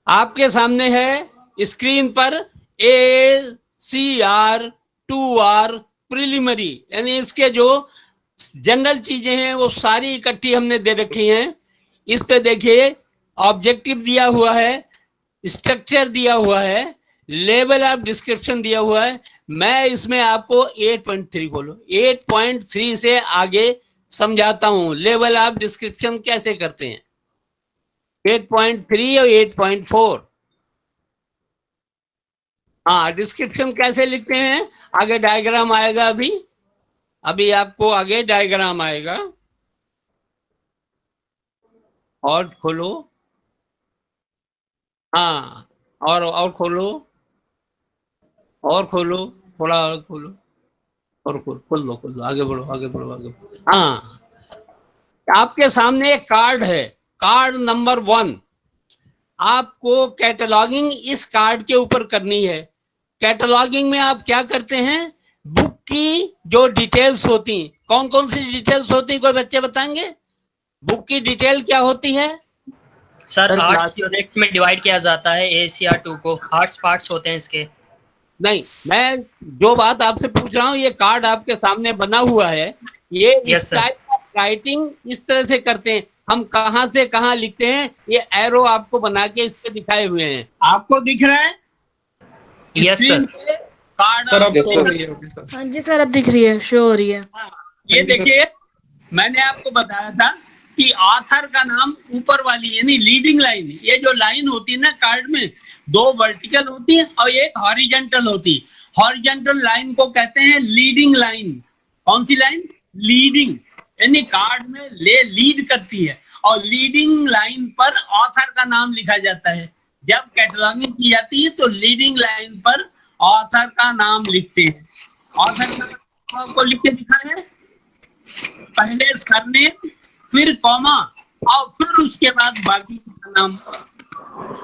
आपके सामने है स्क्रीन पर ACR 2R प्रिलिमिनरी, यानी इसके जो जनरल चीजें हैं वो सारी इकट्ठी हमने दे रखी हैं। इस पे देखिए ऑब्जेक्टिव दिया हुआ है, स्ट्रक्चर दिया हुआ है, लेवल ऑफ डिस्क्रिप्शन दिया हुआ है। मैं इसमें आपको 8.3 खोलो, 8.3 से आगे समझाता हूं लेवल ऑफ डिस्क्रिप्शन कैसे करते हैं। 8.3 और 8.4, हाँ, डिस्क्रिप्शन कैसे लिखते हैं, आगे डायग्राम आएगा। अभी आपको आगे डायग्राम आएगा। और खोलो, हाँ, और खोलो, और खोलो, थोड़ा और खोलो, और खोल लो, आगे बढ़ो, आगे बढ़ो, आगे बढ़ो। हाँ, आपके सामने एक कार्ड है, कार्ड नंबर 1। आपको कैटलॉगिंग इस कार्ड के ऊपर करनी है। कैटलॉगिंग में आप क्या करते हैं, बुक की जो डिटेल्स होती, कौन कौन सी डिटेल्स होती, कोई बच्चे बताएंगे? बुक की डिटेल क्या होती है सर? 8 यूनिट में डिवाइड किया जाता है ACR 2 को, 8 पार्ट्स होते हैं इसके। नहीं, मैं जो बात आपसे पूछ रहा हूँ, ये कार्ड आपके सामने बना हुआ है, ये इस टाइप ऑफ राइटिंग इस तरह से करते हैं। हम कहाँ से कहाँ लिखते हैं, ये एरो आपको बना के इस पे दिखाए हुए हैं, आपको दिख रहा है? Yes sir. कार्ड सर अब आपको, हाँ जी सर, अब दिख रही है, शो हो रही है। ये देखिए, मैंने आपको बताया था कि ऑथर का नाम ऊपर वाली यानी लीडिंग लाइन, ये जो लाइन होती है ना कार्ड में, 2 वर्टिकल होती है और एक हॉरिजॉन्टल होती है। हॉरिजॉन्टल लाइन को कहते हैं लीडिंग लाइन। कौन सी लाइन? लीडिंग, यानी कार्ड में लीड करती है, और लीडिंग लाइन पर ऑथर का नाम लिखा जाता है। जब कैटलॉगिंग की जाती है तो लीडिंग लाइन पर ऑथर का नाम लिखते हैं। ऑथर का नाम आपको लिख के दिखा है, पहले सरनेम, फिर कॉमा, और फिर उसके बाद बाकी का नाम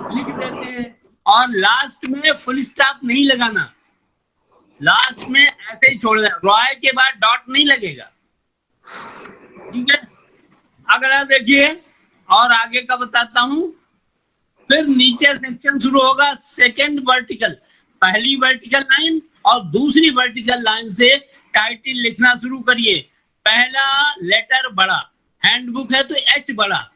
लिख देते हैं। और लास्ट में फुल स्टॉप नहीं लगाना, लास्ट में ऐसे ही छोड़ देना, रॉय के बाद डॉट नहीं लगेगा, ठीक है? अगला देखिए, और आगे का बताता हूं। फिर नीचे सेक्शन शुरू होगा, सेकंड वर्टिकल, पहली वर्टिकल लाइन और दूसरी वर्टिकल लाइन से टाइटल लिखना शुरू करिए। पहला लेटर बड़ा, हैंडबुक है तो H बड़ा,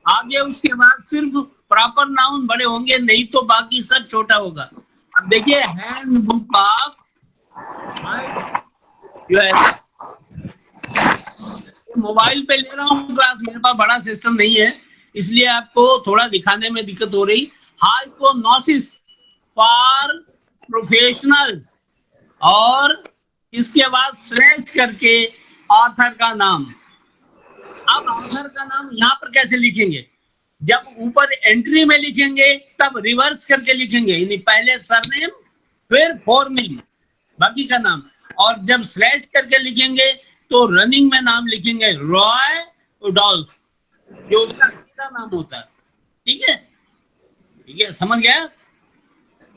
आगे उसके बाद सिर्फ प्रॉपर नाउन बड़े होंगे, नहीं तो बाकी सब छोटा होगा। अब देखिए, हैंडबुक ऑफ जो है, मोबाइल पे ले रहा हूँ क्लास, मेरे पास बड़ा सिस्टम नहीं है, इसलिए आपको थोड़ा दिखाने में दिक्कत हो रही। हाइपोनोसिस फॉर प्रोफेशनल, और इसके बाद स्लैश करके ऑथर का नाम। अब ऑथर का नाम यहाँ पर कैसे लिखेंगे? जब ऊपर एंट्री में लिखेंगे तब रिवर्स करके लिखेंगे, यानी पहले सरनेम फिर फोरनेम, बाकी का नाम। और जब स्लैश करके लिखेंगे तो रनिंग में नाम लिखेंगे, रॉय रुडोल्फ, जो उसका सीधा नाम होता है। ठीक है, ठीक है, समझ गया?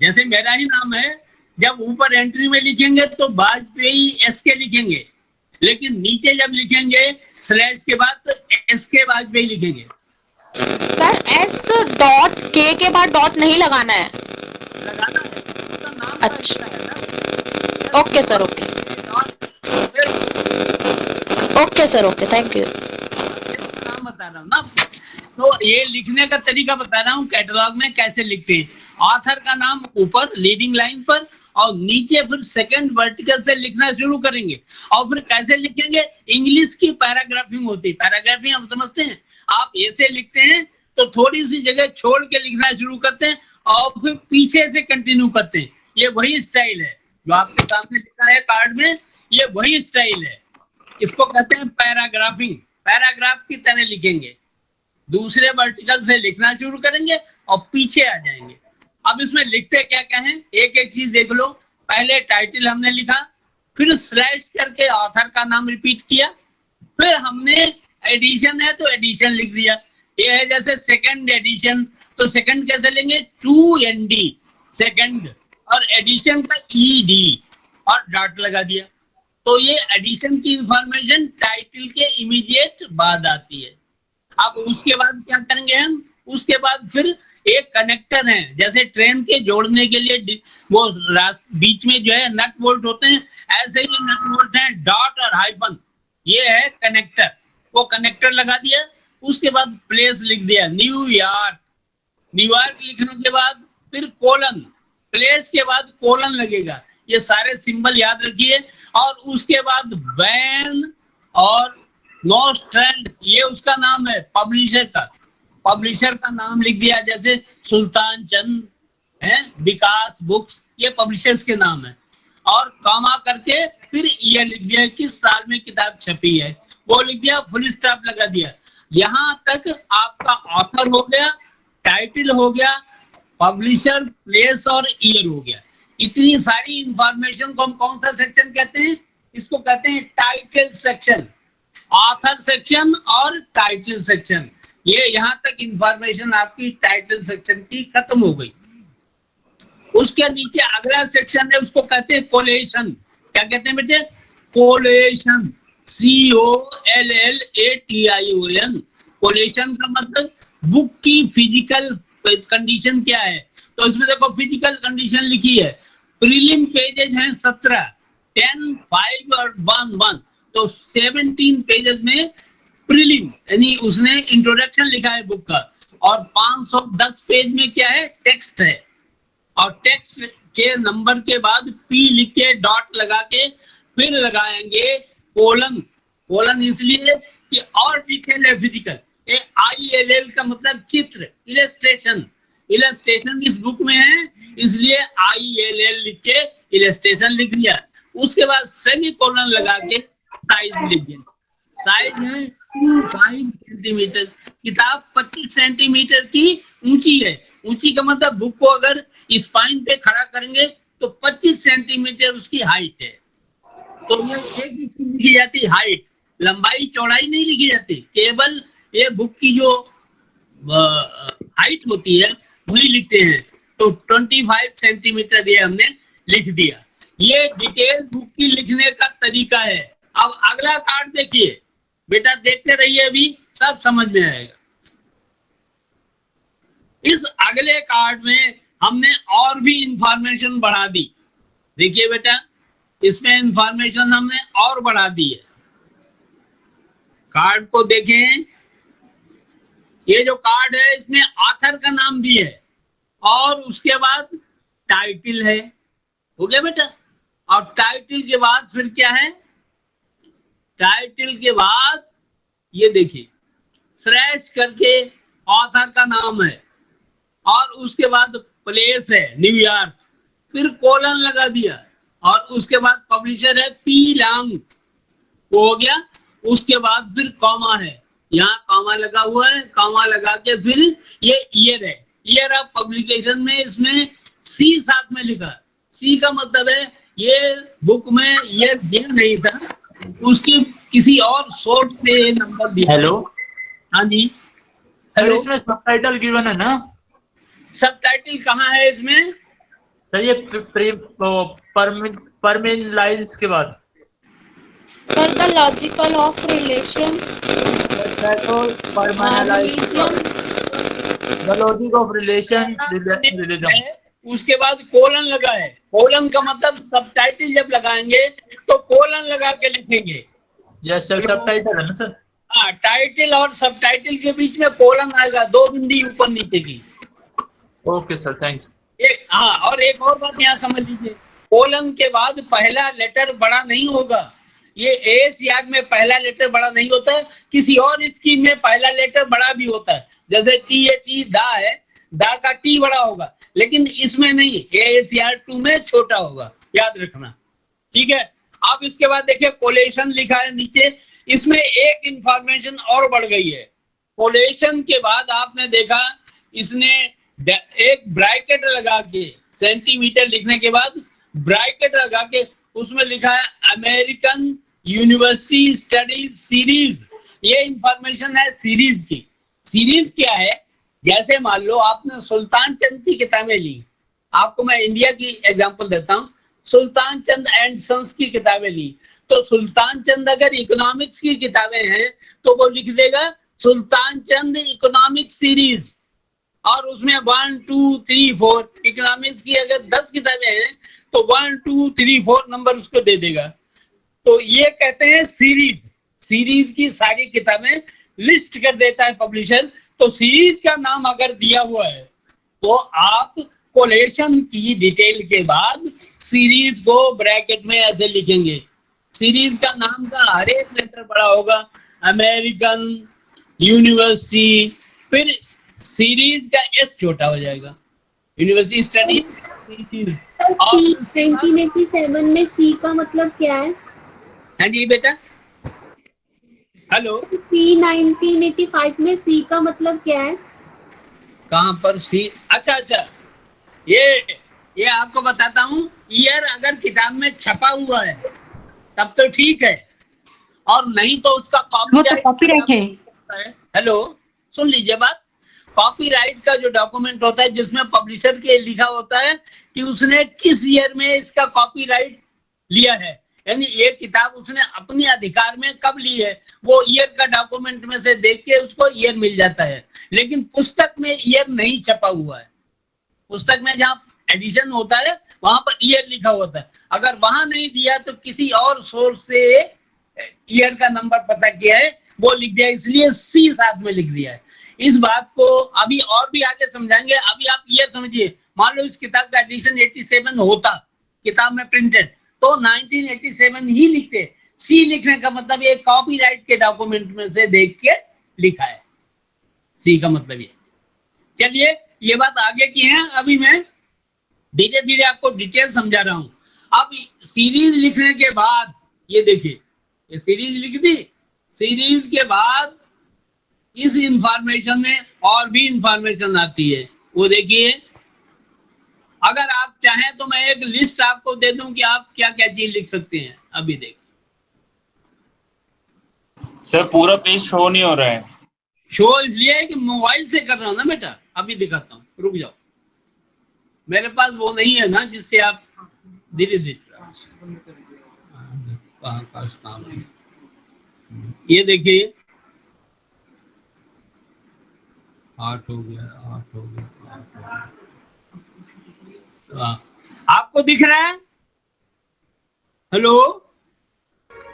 जैसे मेरा ही नाम है, जब ऊपर एंट्री में लिखेंगे तो वाजपेयी एस के लिखेंगे, लेकिन नीचे जब लिखेंगे स्लैश के बाद तो एस के वाजपेयी लिखेंगे। सर एस डॉट के बाद डॉट नहीं लगाना है? लगाना है, तो नाम अच्छा, है ना? Okay sir, okay sir, okay, thank you. नाम बता रहा हूँ ना, तो ये लिखने का तरीका बता रहा हूँ कैटलॉग में कैसे लिखते हैं। ऑथर का नाम ऊपर लीडिंग लाइन पर, और नीचे फिर सेकंड वर्टिकल से लिखना शुरू करेंगे। और फिर कैसे लिखेंगे? इंग्लिश की पैराग्राफिंग होती है, पैराग्राफिंग हम समझते हैं। आप ऐसे लिखते हैं तो थोड़ी सी जगह छोड़ के लिखना शुरू करते हैं और फिर पीछे से कंटिन्यू करते हैं। ये वही स्टाइल है जो आपके सामने लिखा है कार्ड में, ये वही स्टाइल है, इसको कहते हैं पैराग्राफिंग। पैराग्राफ की तरह लिखेंगे, दूसरे वर्टिकल से लिखना शुरू करेंगे और पीछे आ जाएंगे। अब इसमें लिखते क्या क्या है, एक एक चीज देख लो। पहले टाइटल हमने लिखा, फिर स्लैश करके ऑथर का नाम रिपीट किया, फिर हमने एडिशन है तो एडिशन लिख दिया। ये है जैसे सेकंड एडिशन, तो सेकंड कैसे लेंगे? 2ND सेकंड, और एडिशन का ED और डॉट लगा दिया। तो ये एडिशन की इंफॉर्मेशन टाइटल के इमीडिएट बाद आती है। अब उसके बाद क्या करेंगे हम? उसके बाद फिर एक कनेक्टर है, जैसे ट्रेन के जोड़ने के लिए वो बीच में जो है नट बोल्ट होते हैं, ऐसे ही नट बोल्ट है डॉट और हाइफन, ये है कनेक्टर। वो कनेक्टर लगा दिया, उसके बाद प्लेस लिख दिया न्यूयॉर्क। न्यूयॉर्क लिखने के बाद फिर कोलन, प्लेस के बाद कोलन लगेगा। ये सारे सिंबल याद रखिए। और उसके बाद वैन और नोस्ट्रैंड, ये उसका नाम है पब्लिशर का। पब्लिशर का नाम लिख दिया, जैसे सुल्तान चंद है, विकास बुक्स, ये पब्लिशर्स के नाम है। और कॉमा करके फिर ये लिख दिया किस साल में किताब छपी है, वो लिख दिया, फुल स्टॉप लगा दिया। यहां तक आपका ऑथर हो गया, टाइटल हो गया, पब्लिशर, प्लेस और ईयर हो गया। इतनी सारी इंफॉर्मेशन को हम कौन सा सेक्शन कहते हैं? इसको कहते हैं टाइटल सेक्शन, ऑथर सेक्शन और टाइटल सेक्शन। ये यहां तक इंफॉर्मेशन आपकी टाइटल सेक्शन की खत्म हो गई। उसके नीचे अगला सेक्शन है, उसको कहते हैं कोलेशन। क्या कहते हैं बेटे? Coalition, COLLATION। कोलेशन का मतलब बुक की फिजिकल कंडीशन क्या है। तो इसमें देखो फिजिकल कंडीशन लिखी है, प्रीलिम पेजेज हैं 17, 10, 5 और 1, तो 17 पेजेस में प्रीलिम यानी उसने इंट्रोडक्शन लिखा है बुक का। और 510 पेज में क्या है? टेक्स्ट है। और टेक्स्ट के नंबर के बाद P लिख के डॉट लगा के फिर लगाएंगे कोलन। कोलन इसलिए कि और डिटेल है फिजिकल। ILL का मतलब चित्र, इलस्ट्रेशन। इलस्ट्रेशन इस बुक में है, इसलिए ILL लिख के इलस्ट्रेशन लिख दिया। उसके बाद सेमीकोलन लगा के साइज लिख दिया। साइज है 25 सेंटीमीटर। किताब 25 सेंटीमीटर की ऊंची है। ऊंची का मतलब बुक को अगर स्पाइन पे खड़ा करेंगे तो 25 सेंटीमीटर उसकी हाइट है। तो ये एक लिखी जाती है हाइट, लंबाई चौड़ाई नहीं लिखी जाती, केवल ये बुक की जो हाइट होती है वही लिखते हैं। तो 25 सेंटीमीटर ये हमने लिख दिया। ये डिटेल बुक की लिखने का तरीका है। अब अगला कार्ड देखिए बेटा, देखते रहिए, अभी सब समझ में आएगा। इस अगले कार्ड में हमने और भी इंफॉर्मेशन बढ़ा दी। देखिए बेटा, इसमें इंफॉर्मेशन हमने और बढ़ा दी है। कार्ड को देखें, ये जो कार्ड है इसमें ऑथर का नाम भी है और उसके बाद टाइटल है। हो गया बेटा? और टाइटल के बाद फिर क्या है? टाइटल के बाद ये देखिए स्लैश करके ऑथर का नाम है और उसके बाद प्लेस है न्यूयॉर्क, फिर कोलन लगा दिया और उसके बाद पब्लिशर है P लॉन्ग, वो हो गया। उसके बाद फिर कॉमा है, यहाँ कॉमा लगा हुआ है, कॉमा लगा के फिर ये ईयर है। ईयर ऑफ पब्लिकेशन में इसमें C साथ में लिखा। C का मतलब है ये बुक में ईयर दिया नहीं था, उसकी किसी और सोर्स से नंबर दिया। हेलो, हाँ जी सर इसमें सबटाइटल गिवन है ना? सबटाइटल कहाँ है इसमें? सर ये परमिन लाइंस के बाद sir the logical of relation, the logic of relation religion. उसके बाद कोलन लगा है। कोलन का मतलब सबटाइटल जब लगाएंगे तो कोलन लगा के लिखेंगे। यस सर, सबटाइटल है ना सर? हाँ, टाइटल और सबटाइटल के बीच में कोलन आएगा, 2 बिंदी ऊपर नीचे की। Okay sir, thank you. हाँ, और एक और बात यहाँ समझ लीजिए, कोलन के बाद पहला लेटर बड़ा नहीं होगा। ये AS में पहला लेटर बड़ा नहीं होता, किसी और स्कीम में पहला लेटर बड़ा भी होता है। जैसे THE दा है, दा का T बड़ा होगा, लेकिन इसमें नहीं, AS 2 में छोटा होगा, याद रखना। ठीक है। अब इसके बाद देखिए कोलेशन लिखा है नीचे, इसमें एक इंफॉर्मेशन और बढ़ गई है। कोलेशन के बाद आपने देखा इसने एक ब्रैकेट लगा के, सेंटीमीटर लिखने के बाद ब्रैकेट लगा के उसमें लिखा है अमेरिकन यूनिवर्सिटी स्टडीज सीरीज। ये इंफॉर्मेशन है सीरीज की। सीरीज क्या है? जैसे मान लो आपने सुल्तान चंद की किताबें ली, आपको मैं इंडिया की एग्जांपल देता हूं, सुल्तान चंद एंड सन्स की किताबें ली, तो सुल्तान चंद अगर इकोनॉमिक्स की किताबें हैं तो वो लिख देगा सुल्तान चंद इकोनॉमिक सीरीज। और उसमें 1 2 3 4 इकोनॉमिक्स की अगर 10 किताबें हैं तो 1 2 3 4 नंबर उसको दे देगा। तो ये कहते हैं सीरीज। सीरीज की सारी किताबें लिस्ट कर देता है पब्लिशर। तो सीरीज का नाम अगर दिया हुआ है तो आप कोलेशन की डिटेल के बाद सीरीज को ब्रैकेट में ऐसे लिखेंगे। सीरीज का नाम का हर एक लेटर बड़ा होगा, अमेरिकन, यूनिवर्सिटी, फिर सीरीज का एस छोटा हो जाएगा, यूनिवर्सिटी स्टडी सीरीज। और 1987 में सी का मतलब क्या है? हाँ जी बेटा, हेलो। सी 1985 में सी का मतलब क्या है? कहाँ पर सी? अच्छा अच्छा, ये आपको बताता हूँ। ईयर अगर किताब में छपा हुआ है तब तो ठीक है, और नहीं तो उसका कॉपीराइट है। हेलो, सुन लीजिए बात। कॉपीराइट का जो डॉक्यूमेंट होता है जिसमें पब्लिशर के लिखा होता है कि उसने किस ईयर में इसका कॉपीराइट लिया है, यानी ये किताब उसने अपने अधिकार में कब ली है, वो ईयर का डॉक्यूमेंट में से देख के उसको ईयर मिल जाता है। लेकिन पुस्तक में ईयर नहीं छपा हुआ है। पुस्तक में जहाँ एडिशन होता है वहां पर ईयर लिखा होता है। अगर वहां नहीं दिया तो किसी और सोर्स से ईयर का नंबर पता किया है, वो लिख दिया, इसलिए सी साथ में लिख दिया है। इस बात को अभी और भी आगे समझाएंगे। अभी आप ईयर समझिए। मान लो इस किताब का एडिशन 87 होता किताब में प्रिंटेड, तो 1987 ही लिखते। सी लिखने का मतलब ये कॉपीराइट के डॉक्यूमेंट में से देख के लिखा है। सी का मतलब ये। चलिए, ये बात आगे की है। अभी मैं धीरे धीरे आपको डिटेल समझा रहा हूं। अब सीरीज लिखने के बाद ये देखिए, ये सीरीज लिख दी। सीरीज के बाद इस इंफॉर्मेशन में और भी इंफॉर्मेशन आती है, वो देखिए। अगर आप चाहें तो मैं एक लिस्ट आपको दे दूं कि आप क्या क्या चीज लिख सकते हैं। अभी देखिए सर, पूरा पेज शो नहीं हो रहा है। शो इसलिए है कि मोबाइल से कर रहा हूं ना बेटा। अभी दिखाता हूं, रुक जाओ। मेरे पास वो नहीं है ना जिससे आप धीरे धीरे। ये देखिए 8 हो गया, 8 हो गया। आपको दिख रहा है? हेलो,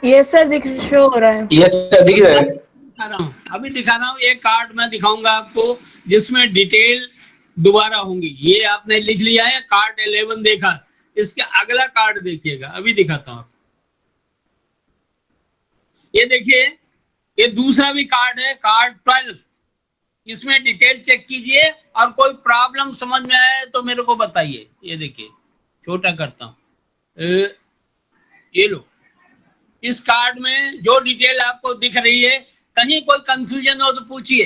यस सर, दिख शो हो रहा है। यस सर, दिख रहा है। दिखा रहा हूँ, अभी दिखा रहा हूँ। एक कार्ड मैं दिखाऊंगा आपको जिसमें डिटेल दोबारा होंगी। ये आपने लिख लिया है, कार्ड 11 देखा। इसके अगला कार्ड देखिएगा, अभी दिखाता हूँ। ये देखिए, ये दूसरा भी कार्ड है, कार्ड 12। इसमें डिटेल चेक कीजिए और कोई प्रॉब्लम समझ में आए तो मेरे को बताइए। ये देखिए, छोटा करता हूँ। ये लो, इस कार्ड में जो डिटेल आपको दिख रही है, कहीं कोई कंफ्यूजन हो तो पूछिए।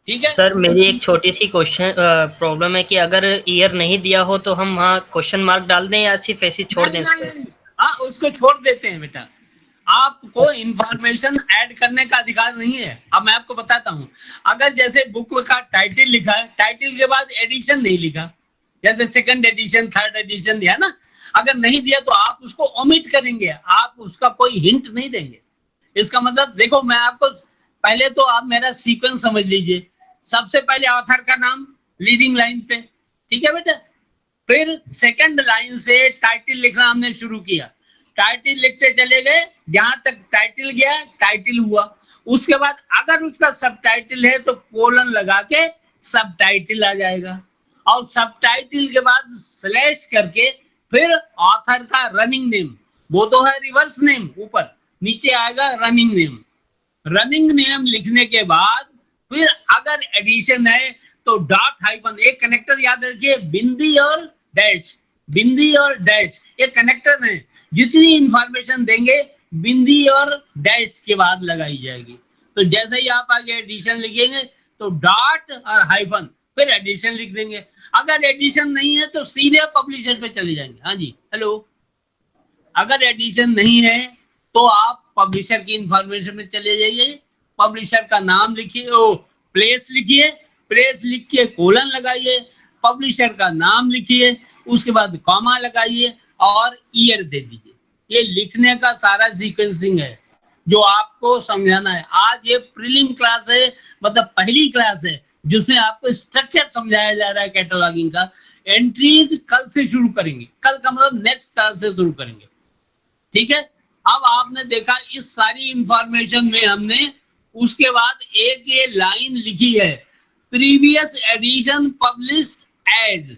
ठीक है सर, मेरी एक छोटी सी क्वेश्चन प्रॉब्लम है कि अगर ईयर नहीं दिया हो तो हम वहाँ क्वेश्चन मार्क डाल दें या सिर्फ ऐसे छोड़ दें उसको? हाँ, उसको छोड़ देते हैं बेटा। आपको इंफॉर्मेशन ऐड करने का अधिकार नहीं है। अब मैं आपको बताता हूँ। अगर जैसे बुक का टाइटल लिखा है, टाइटल के बाद एडिशन नहीं लिखा, जैसे सेकंड एडिशन, थर्ड एडिशन दिया ना, अगर नहीं दिया तो आप उसको ओमिट करेंगे, आप उसका कोई हिंट नहीं देंगे। इसका मतलब देखो, मैं आपको पहले तो आप मेरा सीक्वेंस समझ लीजिए। सबसे पहले ऑथर का नाम लीडिंग लाइन पे, ठीक है बेटा। फिर सेकंड लाइन से टाइटल लिखना हमने शुरू किया। टाइटल लिखते चले गए, जहां तक टाइटल गया टाइटल हुआ। उसके बाद अगर उसका सब टाइटल है तो कोलन लगा के सब टाइटल आ जाएगा, और सब टाइटल के बाद स्लैश करके फिर ऑथर का रनिंग नेम, वो तो है रिवर्स नेम, ऊपर नीचे आएगा रनिंग नेम। रनिंग नेम लिखने के बाद फिर अगर एडिशन है तो डॉट हाइफन, एक कनेक्टर याद रखिए, बिंदी और डैश। बिंदी और डैश ये कनेक्टर है। जितनी इंफॉर्मेशन देंगे बिंदी और डैश के बाद लगाई जाएगी। तो जैसे ही आप आगे एडिशन लिखेंगे तो डॉट और हाइफन, फिर एडिशन लिख देंगे। अगर एडिशन नहीं है तो सीधे पब्लिशर पे चले जाएंगे। हाँ जी, हेलो। अगर एडिशन नहीं है तो आप पब्लिशर की इंफॉर्मेशन में चले जाइए। पब्लिशर का नाम लिखिए, प्लेस लिखिए, प्लेस लिख के कोलन लगाइए, पब्लिशर का नाम लिखिए, उसके बाद कॉमा लगाइए और ईयर दे दीजिए। ये लिखने का सारा सीक्वेंसिंग है। जो आपको समझाना है। आज ये प्रीलिम क्लास है, मतलब पहली क्लास है जिसमें आपको स्ट्रक्चर समझाया जा रहा है कैटलॉगिंग का। एंट्रीज कल से शुरू करेंगे, कल का मतलब नेक्स्ट क्लास से शुरू करेंगे, ठीक है। अब आपने देखा इस सारी इंफॉर्मेशन में हमने उसके बाद एक ये लाइन लिखी है, प्रीवियस एडिशन पब्लिश्ड एज।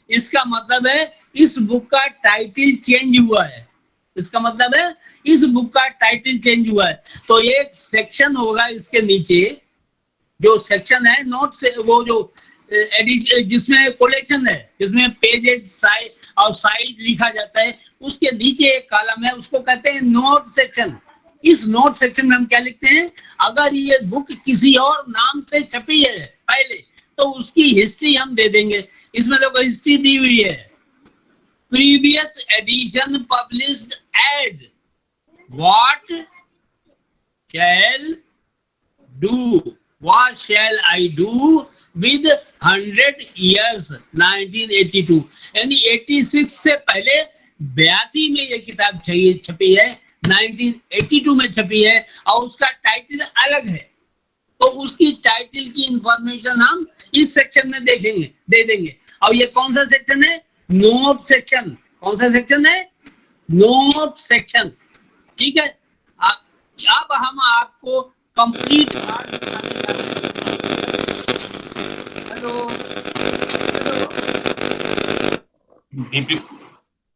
इसका मतलब है इस बुक का टाइटल चेंज हुआ है, इसका मतलब है इस बुक का टाइटल चेंज हुआ है। तो एक सेक्शन होगा इसके नीचे, जो सेक्शन है नोट से, वो जो जिसमें कोलेक्शन है, जिसमें पेजेज साइज और साइज लिखा जाता है, उसके नीचे एक कॉलम है, उसको कहते हैं नोट सेक्शन। इस नोट सेक्शन में हम क्या लिखते हैं, अगर ये बुक किसी और नाम से छपी है पहले तो उसकी हिस्ट्री हम दे देंगे। इसमें तो हिस्ट्री दी हुई है, previous edition published as what shall do, what shall I do with 100 years 1982, यानी 86 से पहले 82 में ये किताब छपी है, 1982 में छपी है और उसका टाइटल अलग है। तो उसकी टाइटल की इंफॉर्मेशन हम इस सेक्शन में देखेंगे, दे देंगे। और ये कौन सा सेक्शन है, नोट सेक्शन। कौन सा सेक्शन है, नोट सेक्शन, ठीक है। अब हम आपको कंप्लीट कार्ड दिखाने जा रहे हैं। हेलो,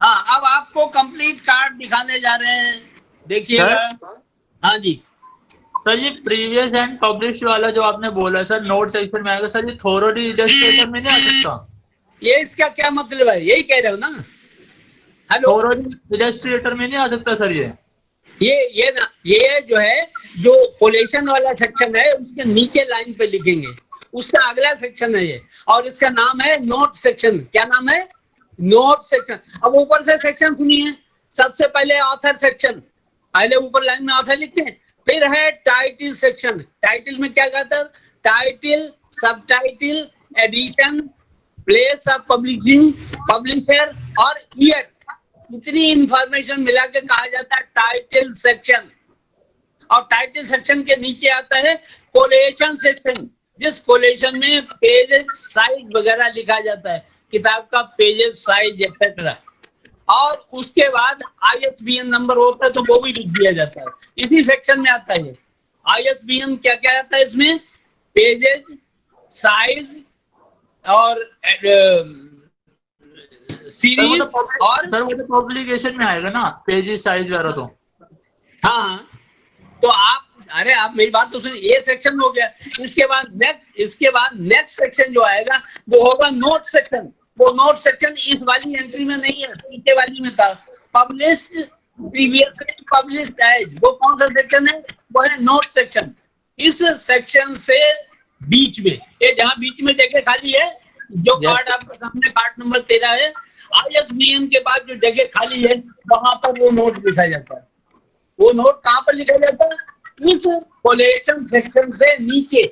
हाँ, अब आपको कंप्लीट कार्ड दिखाने जा रहे हैं, देखिएगा। हाँ जी सर, ये प्रीवियस एंड पब्लिश वाला जो आपने बोला सर नोट सेक्शन में आएगा सर, ये थॉरोली इलस्ट्रेटर में नहीं आ सकता? ये इसका क्या मतलब है, यही कह रहे हो ना? हेलो, थॉरोली इलस्ट्रेटर में नहीं आ सकता सर? ये ना, ये जो है, जो कोलेशन वाला सेक्शन है उसके नीचे लाइन पे लिखेंगे, उसका अगला सेक्शन है ये, और इसका नाम है नोट सेक्शन। क्या नाम है, नोट सेक्शन। अब ऊपर से सेक्शन सुनिए, सबसे पहले ऑथर सेक्शन, पहले ऊपर लाइन में ऑथर लिखते हैं, फिर है टाइटल सेक्शन। टाइटल में क्या कहता है, टाइटल, सब title, edition, place of publishing, publisher और ईयर, इतनी इंफॉर्मेशन मिला के कहा जाता है टाइटल सेक्शन। और टाइटल सेक्शन के नीचे आता है कोलेशन सेक्शन, जिस कोलेशन में पेजेस साइज वगैरह लिखा जाता है, किताब का पेजेस साइज एक्सेट्रा। और उसके बाद ISBN नंबर होता है तो वो भी लिख दिया जाता है, इसी सेक्शन में आता है। ISBN क्या क्या आता है इसमें, पेजेस, साइज और सीरीज। और सर वो तो पब्लिकेशन में आएगा ना, पेजेस साइज वगैरह तो। हाँ, तो आप, अरे आप मेरी बात तो सुनिए, ये सेक्शन हो गया। इसके बाद नेक्स्ट सेक्शन जो आएगा वो होगा नोट सेक्शन। वो नोट सेक्शन इस वाली एंट्री में नहीं है, पीछे वाली में था, पब्लिश्ड प्रीवियसली पब्लिश्ड एज। वो कौन सा सेक्शन है, वो है नोट सेक्शन। इस सेक्शन से बीच में, ये जहां बीच में जगह खाली है, जो कार्ड आपके सामने कार्ड नंबर 13 है, ISBN के बाद जो जगह खाली है वहां पर वो नोट लिखा जाता है। वो नोट कहाँ पर लिखा जाता है, इस कोलेशन सेक्शन से नीचे।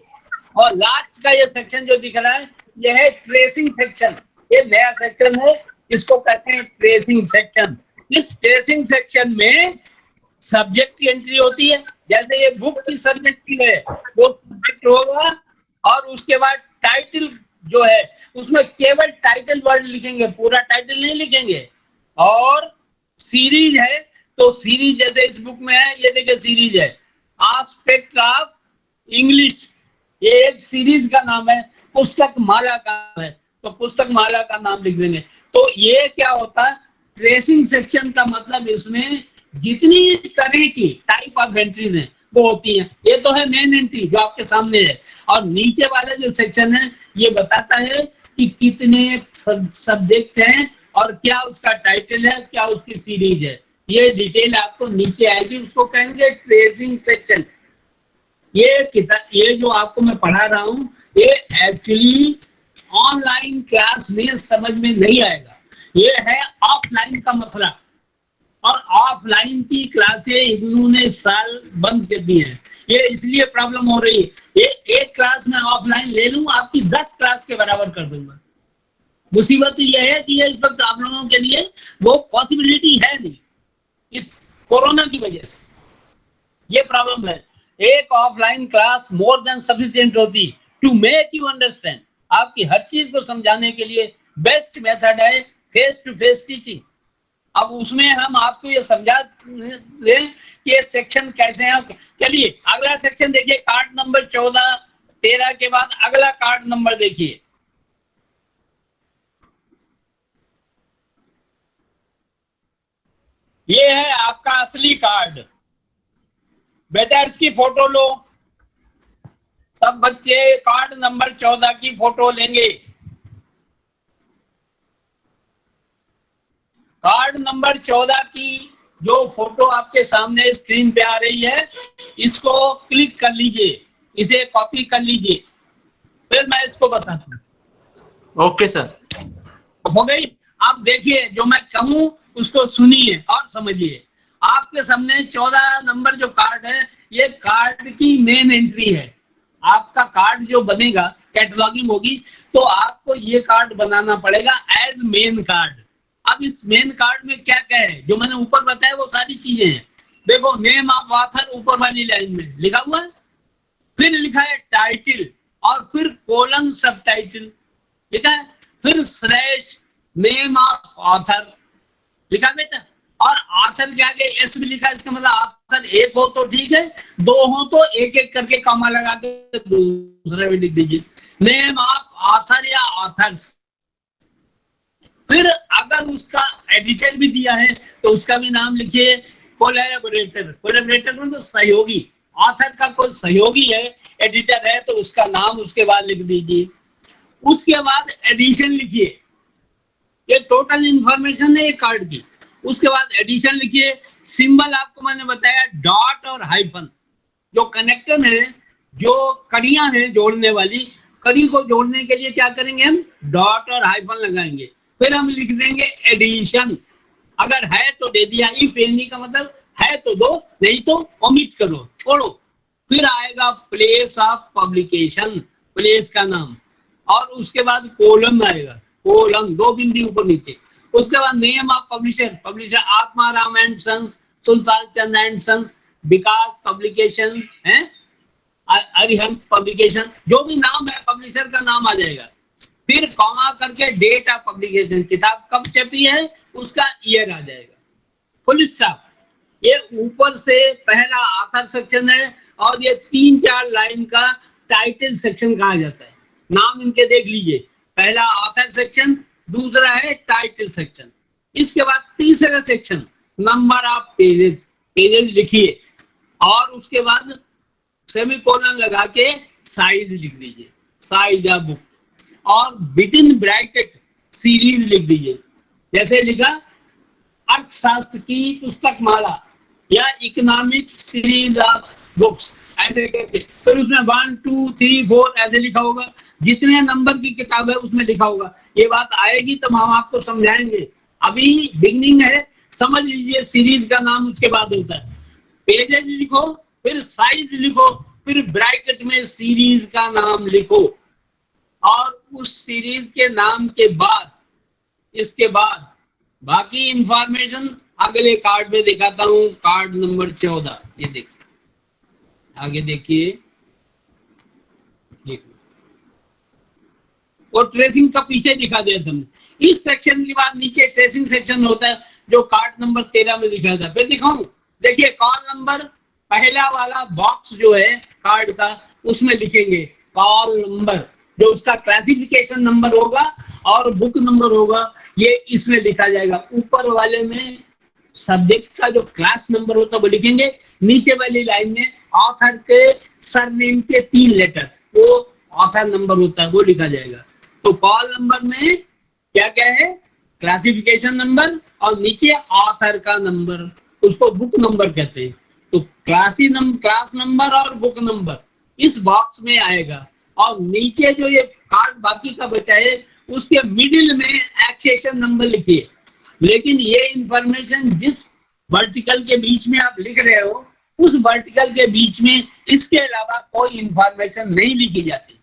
और लास्ट का ये सेक्शन जो दिख रहा है, ये है ट्रेसिंग सेक्शन। ये नया सेक्शन है, इसको कहते हैं ट्रेसिंग सेक्शन। इस ट्रेसिंग सेक्शन में सब्जेक्ट की एंट्री होती है, जैसे ये बुक की सब्जेक्ट की है वो सब्जेक्ट होगा, और उसके बाद टाइटल जो है उसमें केवल टाइटल वर्ड लिखेंगे, पूरा टाइटल नहीं लिखेंगे। और सीरीज है तो सीरीज, जैसे इस बुक में है, ये देखिए सीरीज है, एस्पेक्ट ऑफ इंग्लिश, ये एक सीरीज का नाम है। पुस्तक माला का है तो पुस्तक माला का नाम लिख देंगे। तो ये क्या होता है, ट्रेसिंग सेक्शन का मतलब इसमें जितनी तरह की टाइप ऑफ एंट्रीज हैं वो होती हैं। ये तो है मेन एंट्री जो आपके सामने है, और नीचे वाला जो सेक्शन है ये बताता है कि कितने सब्जेक्ट हैं और क्या उसका टाइटल है, क्या उसकी सीरीज है। ये डिटेल आपको नीचे आएगी, उसको कहेंगे ट्रेसिंग सेक्शन। ये जो आपको मैं पढ़ा रहा हूँ, ये एक्चुअली ऑनलाइन क्लास में समझ में नहीं आएगा, ये है ऑफलाइन का मसला। और ऑफलाइन की क्लासें इन्होंने इस साल बंद कर दी हैं, ये इसलिए प्रॉब्लम हो रही है। ये एक क्लास में ऑफलाइन ले लूं, आपकी 10 क्लास के बराबर कर दूंगा। मुसीबत ये है कि इस वक्त आप लोगों के लिए वो पॉसिबिलिटी है नहीं, इस कोरोना की वजह से। ये प्रॉब्लम है। एक offline class more than sufficient होती टू मेक यू अंडरस्टैंड। आपकी हर चीज को समझाने के लिए बेस्ट मेथड है फेस टू फेस टीचिंग। अब उसमें हम आपको ये समझा दें कि ये सेक्शन कैसे हैं। चलिए अगला सेक्शन देखिए, कार्ड नंबर 14, 13 के बाद अगला कार्ड नंबर देखिए। ये है आपका असली कार्ड। बेटा इसकी फोटो लो, सब बच्चे कार्ड नंबर 14 की फोटो लेंगे। कार्ड नंबर 14 की जो फोटो आपके सामने स्क्रीन पे आ रही है, इसको क्लिक कर लीजिए, इसे कॉपी कर लीजिए, फिर मैं इसको बताता हूँ। Okay sir. हो गई? आप देखिए, जो मैं कहूँ उसको सुनिए और समझिए। आपके सामने 14 नंबर जो कार्ड है, ये कार्ड की मेन एंट्री है। आपका कार्ड जो बनेगा, कैटलॉगिंग होगी, तो आपको ये कार्ड बनाना पड़ेगा एज मेन कार्ड। अब इस मेन कार्ड में क्या क्या है, जो मैंने ऊपर बताया वो सारी चीजें हैं। देखो, नेम ऑफ ऑथर ऊपर वाली लाइन में लिखा हुआ है, फिर लिखा है टाइटल, और फिर कोलन सब टाइटल लिखा है, फिर स्लैश नेम ऑफ ऑथर लिखा बेटा, और ऑथर के आगे एस भी लिखा है। इसका मतलब ऑथर एक हो तो ठीक है, दो हो तो एक एक करके कॉमा लगा के दूसरा भी लिख दीजिए, नेम ऑफ ऑथर या ऑथर्स। फिर अगर उसका एडिटर भी दिया है तो उसका भी नाम लिखिए, कोलैबोरेटर। कोलैबोरेटर मतलब सहयोगी, ऑथर का कोई सहयोगी है, एडिटर है, तो उसका नाम उसके बाद लिख दीजिए। उसके बाद एडिशन लिखिए, ये टोटल इंफॉर्मेशन है ये कार्ड की। उसके बाद एडिशन लिखिए, सिंबल आपको मैंने बताया डॉट और हाइफन, जो कनेक्टर है, जो कड़ियां हैं जोड़ने वाली, कड़ी को जोड़ने के लिए क्या करेंगे हम, डॉट और हाइफन लगाएंगे। फिर हम लिख देंगे एडिशन, अगर है तो दे दिया, इफ एनी का मतलब है तो दो, नहीं तो ओमिट करो, छोड़ो। फिर आएगा प्लेस ऑफ पब्लिकेशन, प्लेस का नाम, और उसके बाद कोलन आएगा, कोलन, दो बिंदु ऊपर नीचे। उसके बाद name of publisher, publisher Atma Ram and sons, Sultan Chand and sons, Vikas publication है, अरिहंत पब्लिकेशन, जो भी नाम है पब्लिशर का नाम आ जाएगा। फिर कॉमा करके डेट ऑफ पब्लिकेशन, किताब कब छपी है उसका ईयर आ जाएगा, फुल स्टॉप। ये ऊपर से पहला ऑथर सेक्शन है, और ये 3-4 लाइन का टाइटल सेक्शन कहा जाता है। नाम इनके देख लीजिए, पहला ऑथर सेक्शन, दूसरा है टाइटल सेक्शन। इसके बाद तीसरा section number of pages, pages लिखिए, और उसके बाद सेमीकोलन लगा के साइज लिख दीजिए, साइज ऑफ बुक, और विदिन ब्रैकेट सीरीज लिख दीजिए। जैसे लिखा अर्थशास्त्र की पुस्तक माला या इकोनॉमिक्स सीरीज ऑफ बुक्स, ऐसे करके। फिर उसमें 1 2 3 4 ऐसे लिखा होगा, जितने नंबर की किताब है उसमें लिखा होगा। ये बात आएगी तो हम आपको समझाएंगे, अभी बिगनिंग है, समझ लीजिए। सीरीज का नाम उसके बाद होता है, पेजेज लिखो, फिर साइज लिखो, फिर ब्रैकेट में सीरीज का नाम लिखो, और उस सीरीज के नाम के बाद, इसके बाद बाकी इंफॉर्मेशन अगले कार्ड में दिखाता हूं। कार्ड नंबर 14, ये देखिए, आगे देखिए, और ट्रेसिंग का पीछे दिखा दिया तुमने। इस सेक्शन के बाद नीचे ट्रेसिंग सेक्शन होता है, जो कार्ड नंबर 13 में लिखा था। फिर दिखाऊं, देखिए कॉल नंबर, पहला वाला बॉक्स जो है कार्ड का, उसमें लिखेंगे कॉल नंबर, जो उसका क्लासिफिकेशन नंबर होगा और बुक नंबर होगा, ये इसमें लिखा जाएगा। ऊपर वाले में सब्जेक्ट का जो क्लास नंबर होता है वो लिखेंगे, नीचे वाली लाइन में ऑथर के सरनेम के 3 लेटर, वो ऑथर नंबर होता है, वो लिखा जाएगा। तो कॉल नंबर में क्या क्या है, क्लासिफिकेशन नंबर, और नीचे ऑथर का नंबर, उसको बुक नंबर कहते हैं। तो क्लास नंबर और बुक नंबर इस बॉक्स में आएगा, और नीचे जो ये कार्ड बाकी का बचा है उसके मिडिल में एक्सेशन नंबर लिखिए। लेकिन ये इंफॉर्मेशन जिस वर्टिकल के बीच में आप लिख रहे हो, उस वर्टिकल के बीच में इसके अलावा कोई इंफॉर्मेशन नहीं लिखी जाती,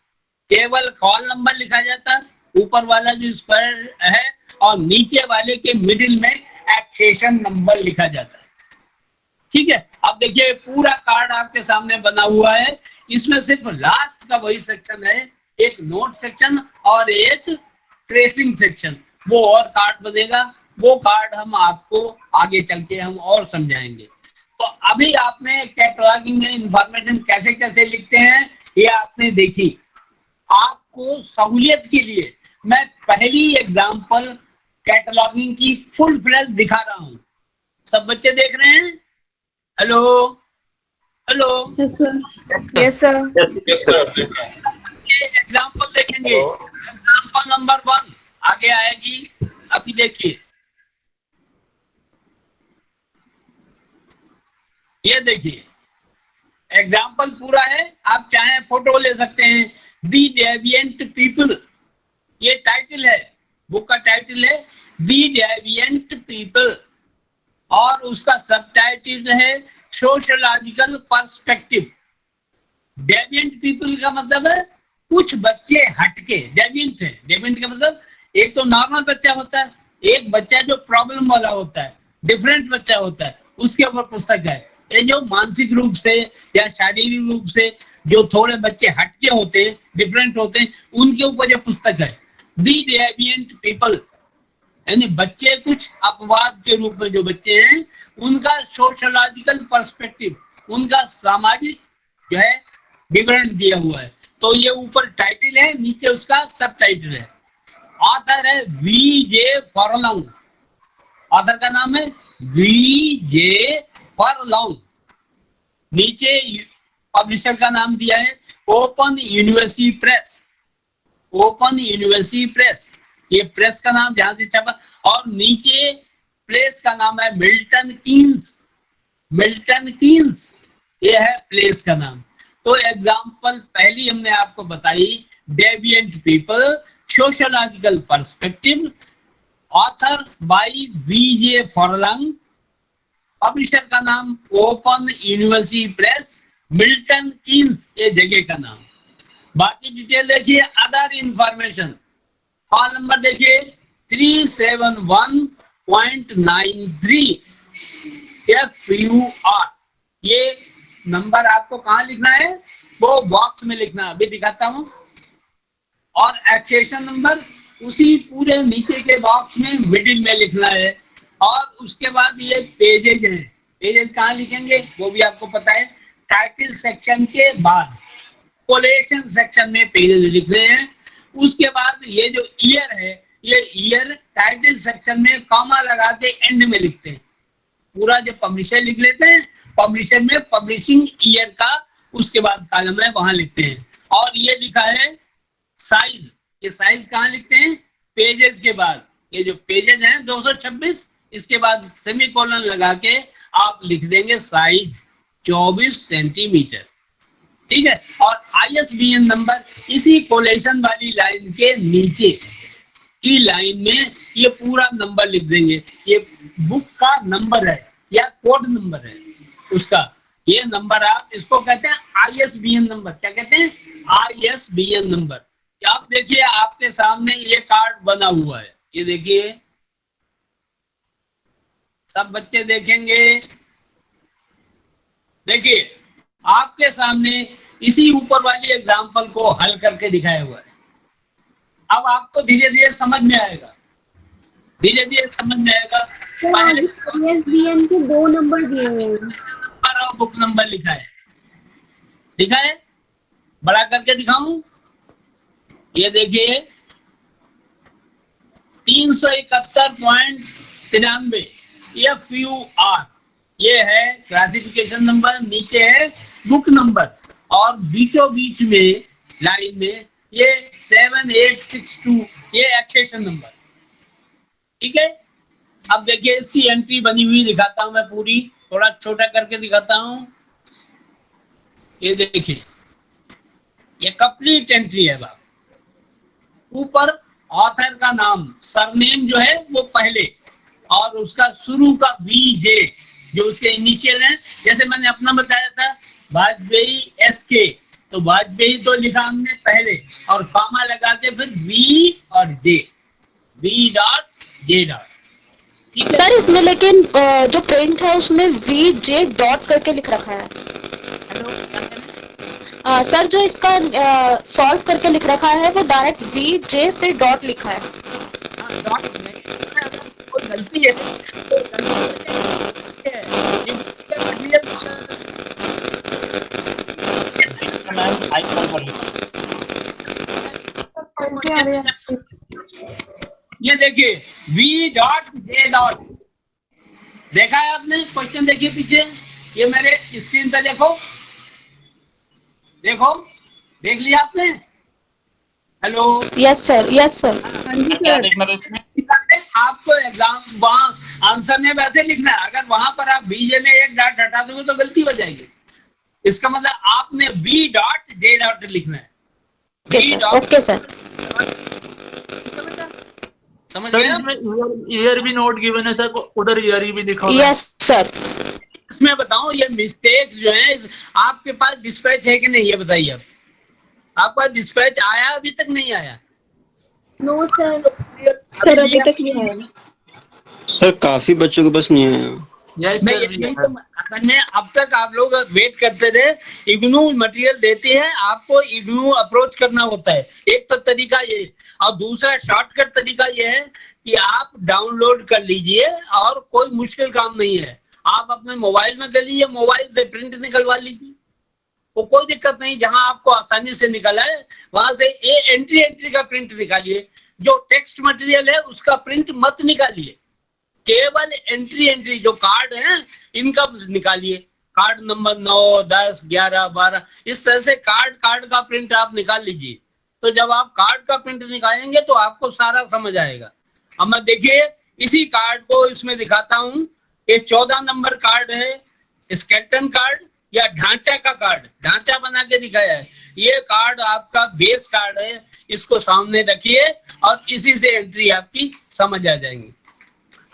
केवल कॉल नंबर लिखा जाता है, ऊपर वाला जो स्क्वायर है, और नीचे वाले के मिडिल में एक्सेशन नंबर लिखा जाता है। ठीक है, अब देखिए पूरा कार्ड आपके सामने बना हुआ है, इसमें सिर्फ लास्ट का वही सेक्शन है, एक नोट सेक्शन और एक ट्रेसिंग सेक्शन, वो और कार्ड बनेगा, वो कार्ड हम आपको आगे चल के हम और समझाएंगे। तो अभी आपने कैटलॉगिंग में इंफॉर्मेशन कैसे कैसे लिखते हैं ये आपने देखी। आपको सहूलियत के लिए मैं पहली एग्जांपल कैटलॉगिंग की फुल फ्लैश दिखा रहा हूं। सब बच्चे देख रहे हैं? Hello hello, yes sir. Yes sir. Example देखेंगे, एग्जांपल नंबर 1 आगे आएगी। अभी देखिए, ये देखिए एग्जाम्पल पूरा है, आप चाहे फोटो ले सकते हैं। दी डेविएंट पीपल, ये टाइटल है, बुक का टाइटल है दी डेविएंट पीपल, और उसका सब टाइटल है सोशलॉजिकल पर्सपेक्टिव। डेविएंट पीपल का मतलब है कुछ बच्चे हटके, डेविएंट है। डेविएंट का मतलब एक तो नॉर्मल बच्चा होता है, एक बच्चा जो प्रॉब्लम वाला होता है, डिफरेंट बच्चा होता है, उसके ऊपर पुस्तक है। ये जो मानसिक रूप से या शारीरिक रूप से जो थोड़े बच्चे हटके होते हैं, डिफरेंट होते हैं, उनके ऊपर ये पुस्तक है दी डेविएंट पीपल, यानी बच्चे कुछ अपवाद के रूप में जो बच्चे हैं उनका सोशलॉजिकल पर्सपेक्टिव, उनका सामाजिक जो है विवरण दिया हुआ है। तो ये ऊपर टाइटल है, नीचे उसका सब टाइटल है। ऑथर है वी.जे. फॉरलॉन्ग, ऑथर का नाम है वी.जे. फॉरलॉन्ग। नीचे पब्लिशर का नाम दिया है open University press, open University press, ये प्रेस का नाम जहां से छपा, और नीचे प्लेस का नाम है मिल्टन कीन्स, मिल्टन कीन्स ये है प्लेस का नाम। तो एग्जाम्पल पहली हमने आपको बताई deviant people, sociological perspective, author by V J. Furlong, publisher का नाम Open University Press, Milton Keynes ये जगह का नाम। बाकी डिटेल देखिए, अदर इंफॉर्मेशन, हॉल नंबर देखिए 371.93 FUR, ये नंबर आपको कहाँ लिखना है, वो बॉक्स में लिखना है, अभी दिखाता हूं। और एक्सेशन नंबर उसी पूरे नीचे के बॉक्स में मिडिल में लिखना है। और उसके बाद ये पेजेज हैं, पेजेज कहाँ लिखेंगे वो भी आपको पता है, टाइटल सेक्शन के बाद कोलेशन सेक्शन में पेजेज लिख रहे हैं। उसके बाद ये जो ईयर है, ये ईयर टाइटल सेक्शन में कॉमा लगा के एंड में लिखते हैं। पूरा जो पब्लिशर लिख लेते हैं, पब्लिशर में पब्लिशिंग ईयर का उसके बाद कॉलम है, वहां लिखते हैं। और ये लिखा है साइज, ये साइज कहाँ लिखते हैं, पेजेस के बाद। ये जो पेजेस हैं 226, इसके बाद सेमीकोलन लगा के आप लिख देंगे साइज 24 सेंटीमीटर, ठीक है। और ISBN नंबर इसी कोलेशन वाली लाइन के नीचे की लाइन में ये पूरा नंबर लिख देंगे। ये बुक का नंबर है या कोड नंबर है उसका, ये नंबर आप इसको कहते हैं ISBN नंबर। क्या कहते हैं, ISBN नंबर। आप देखिए आपके सामने ये कार्ड बना हुआ है, ये देखिए, सब बच्चे देखेंगे। देखिए आपके सामने इसी ऊपर वाली एग्जाम्पल को हल करके दिखाया हुआ है। अब आपको धीरे धीरे समझ में आएगा, धीरे धीरे समझ में आएगा। पहले ISBN के 2 नंबर दिए हुए हैं, नंबर और बुक नंबर लिखा है, लिखा है, बड़ा करके दिखाऊं, ये देखिए 371.93 FUR, ये है क्लासिफिकेशन नंबर, नीचे है बुक नंबर, और बीचों बीच में लाइन में ये 7862 ये एक्सेशन नंबर, ठीक है। अब देखिए इसकी एंट्री बनी हुई दिखाता हूं मैं, पूरी थोड़ा छोटा करके दिखाता हूं। ये देखिए ये कंप्लीट एंट्री है बाप। ऊपर ऑथर का नाम, सरनेम जो है वो पहले, और उसका शुरू का VJ जो उसके इनिशियल है, जैसे मैंने अपना बताया था वाजपेयी SK, तो वाजपेयी तो लिखा हमने पहले, और कॉमा लगा के फिर V और J, V.J. सर इसमें लेकिन जो प्रिंट है उसमें VJ डॉट करके लिख रखा है। सर जो इसका सॉल्व करके लिख रखा है वो डायरेक्ट VJ फिर डॉट लिखा है। डॉट नहीं, कोई गलती है तो गलती है। ये देखिए V.J. देखा है आपने? क्वेश्चन देखिए पीछे, ये मेरे स्क्रीन पे देखो, देखो देख लिया आपने? Hello, yes sir, yes sir. क्या देखना था इसमें? आपको एग्जाम वहाँ आंसर में वैसे लिखना है, अगर वहां पर आप बीजे में एक डॉट हटा दोगे तो गलती हो जाएगी। इसका मतलब आपने B.J. लिखना है। Okay sir. समझ सर गए? इसमें ईयर भी नोट गिवन है सर, उधर ईयर भी लिखा हुआ है। Yes sir. इसमें बताओ ये मिस्टेक जो है, आपके पास डिस्पैच है कि नहीं ये बताइए। आप आपका डिस्पैच आया अभी तक नहीं आया? No sir. सर अभी तक नहीं आया। सर काफी बच्चों के पास नहीं आया। यस नहीं, सर। यही तो असल में अब तक आप लोग वेट करते थे। इग्नू मटेरियल देती है, आपको इग्नू अप्रोच करना होता है। एक तो तरीका ये, और दूसरा शॉर्टकट तरीका ये है कि आप डाउनलोड कर लीजिए, और कोई मुश्किल काम नहीं है। आप अपने मोबाइल में कर लीजिए, मोबाइल से प्रिंट निकलवा लीजिए, वो कोई दिक्कत नहीं। जहां आपको आसानी से निकला है वहां से एंट्री का प्रिंट निकालिए। जो टेक्स्ट मटेरियल है उसका प्रिंट मत निकालिए, केवल एंट्री जो कार्ड है इनका निकालिए। कार्ड नंबर 9, 10, 11, 12 इस तरह से कार्ड का प्रिंट आप निकाल लीजिए। तो जब आप कार्ड का प्रिंट निकालेंगे तो आपको सारा समझ आएगा। अब मैं देखिए इसी कार्ड को इसमें दिखाता हूँ। ये 14 नंबर कार्ड है, स्केलेटन कार्ड या ढांचा का कार्ड, ढांचा बना के दिखाया है। ये कार्ड आपका बेस कार्ड है, इसको सामने रखिए और इसी से एंट्री आपकी समझ आ जाएंगी।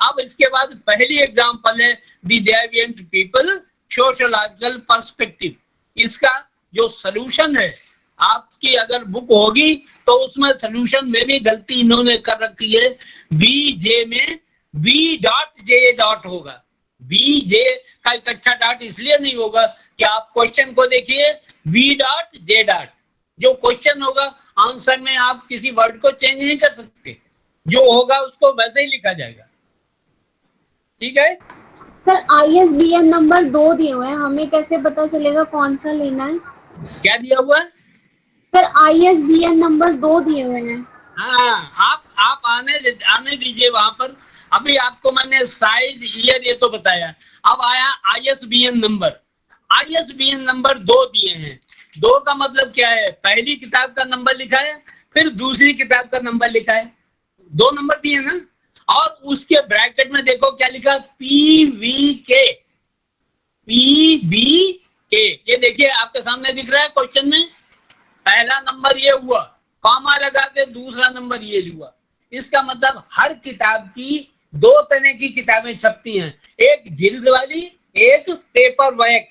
अब इसके बाद पहली एग्जांपल है the deviant people sociological perspective. इसका जो सलूशन है, आपकी अगर बुक होगी तो उसमें सलूशन में भी गलती इन्होंने कर रखी है। BJ में B.J. होगा। BJ का इकट्ठा डॉट इसलिए नहीं होगा कि आप क्वेश्चन को देखिए, B.J. जो क्वेश्चन होगा आंसर में आप किसी वर्ड को चेंज नहीं कर सकते, जो होगा उसको वैसे ही लिखा जाएगा। ठीक है सर ISBN नंबर 2 दिए हुए हैं, हमें कैसे पता चलेगा कौन सा लेना है? क्या दिया हुआ है? सर ISBN नंबर 2 दिए हुए हैं। हाँ, आप आने दीजिए वहां पर। अभी आपको मैंने साइज, ईयर ये तो बताया। अब आया ISBN नंबर। ISBN नंबर 2 दिए हैं। 2 का मतलब क्या है? पहली किताब का नंबर लिखा है, फिर दूसरी किताब का नंबर लिखा है। 2 नंबर दिए ना, और उसके ब्रैकेट में देखो क्या लिखा, PVK। ये देखिए आपके सामने दिख रहा है क्वेश्चन में। पहला नंबर ये हुआ, कॉमा लगा के दूसरा नंबर ये हुआ। इसका मतलब हर किताब की 2 तरह की किताबें छपती हैं, एक जिल्द वाली, एक पेपर बैक।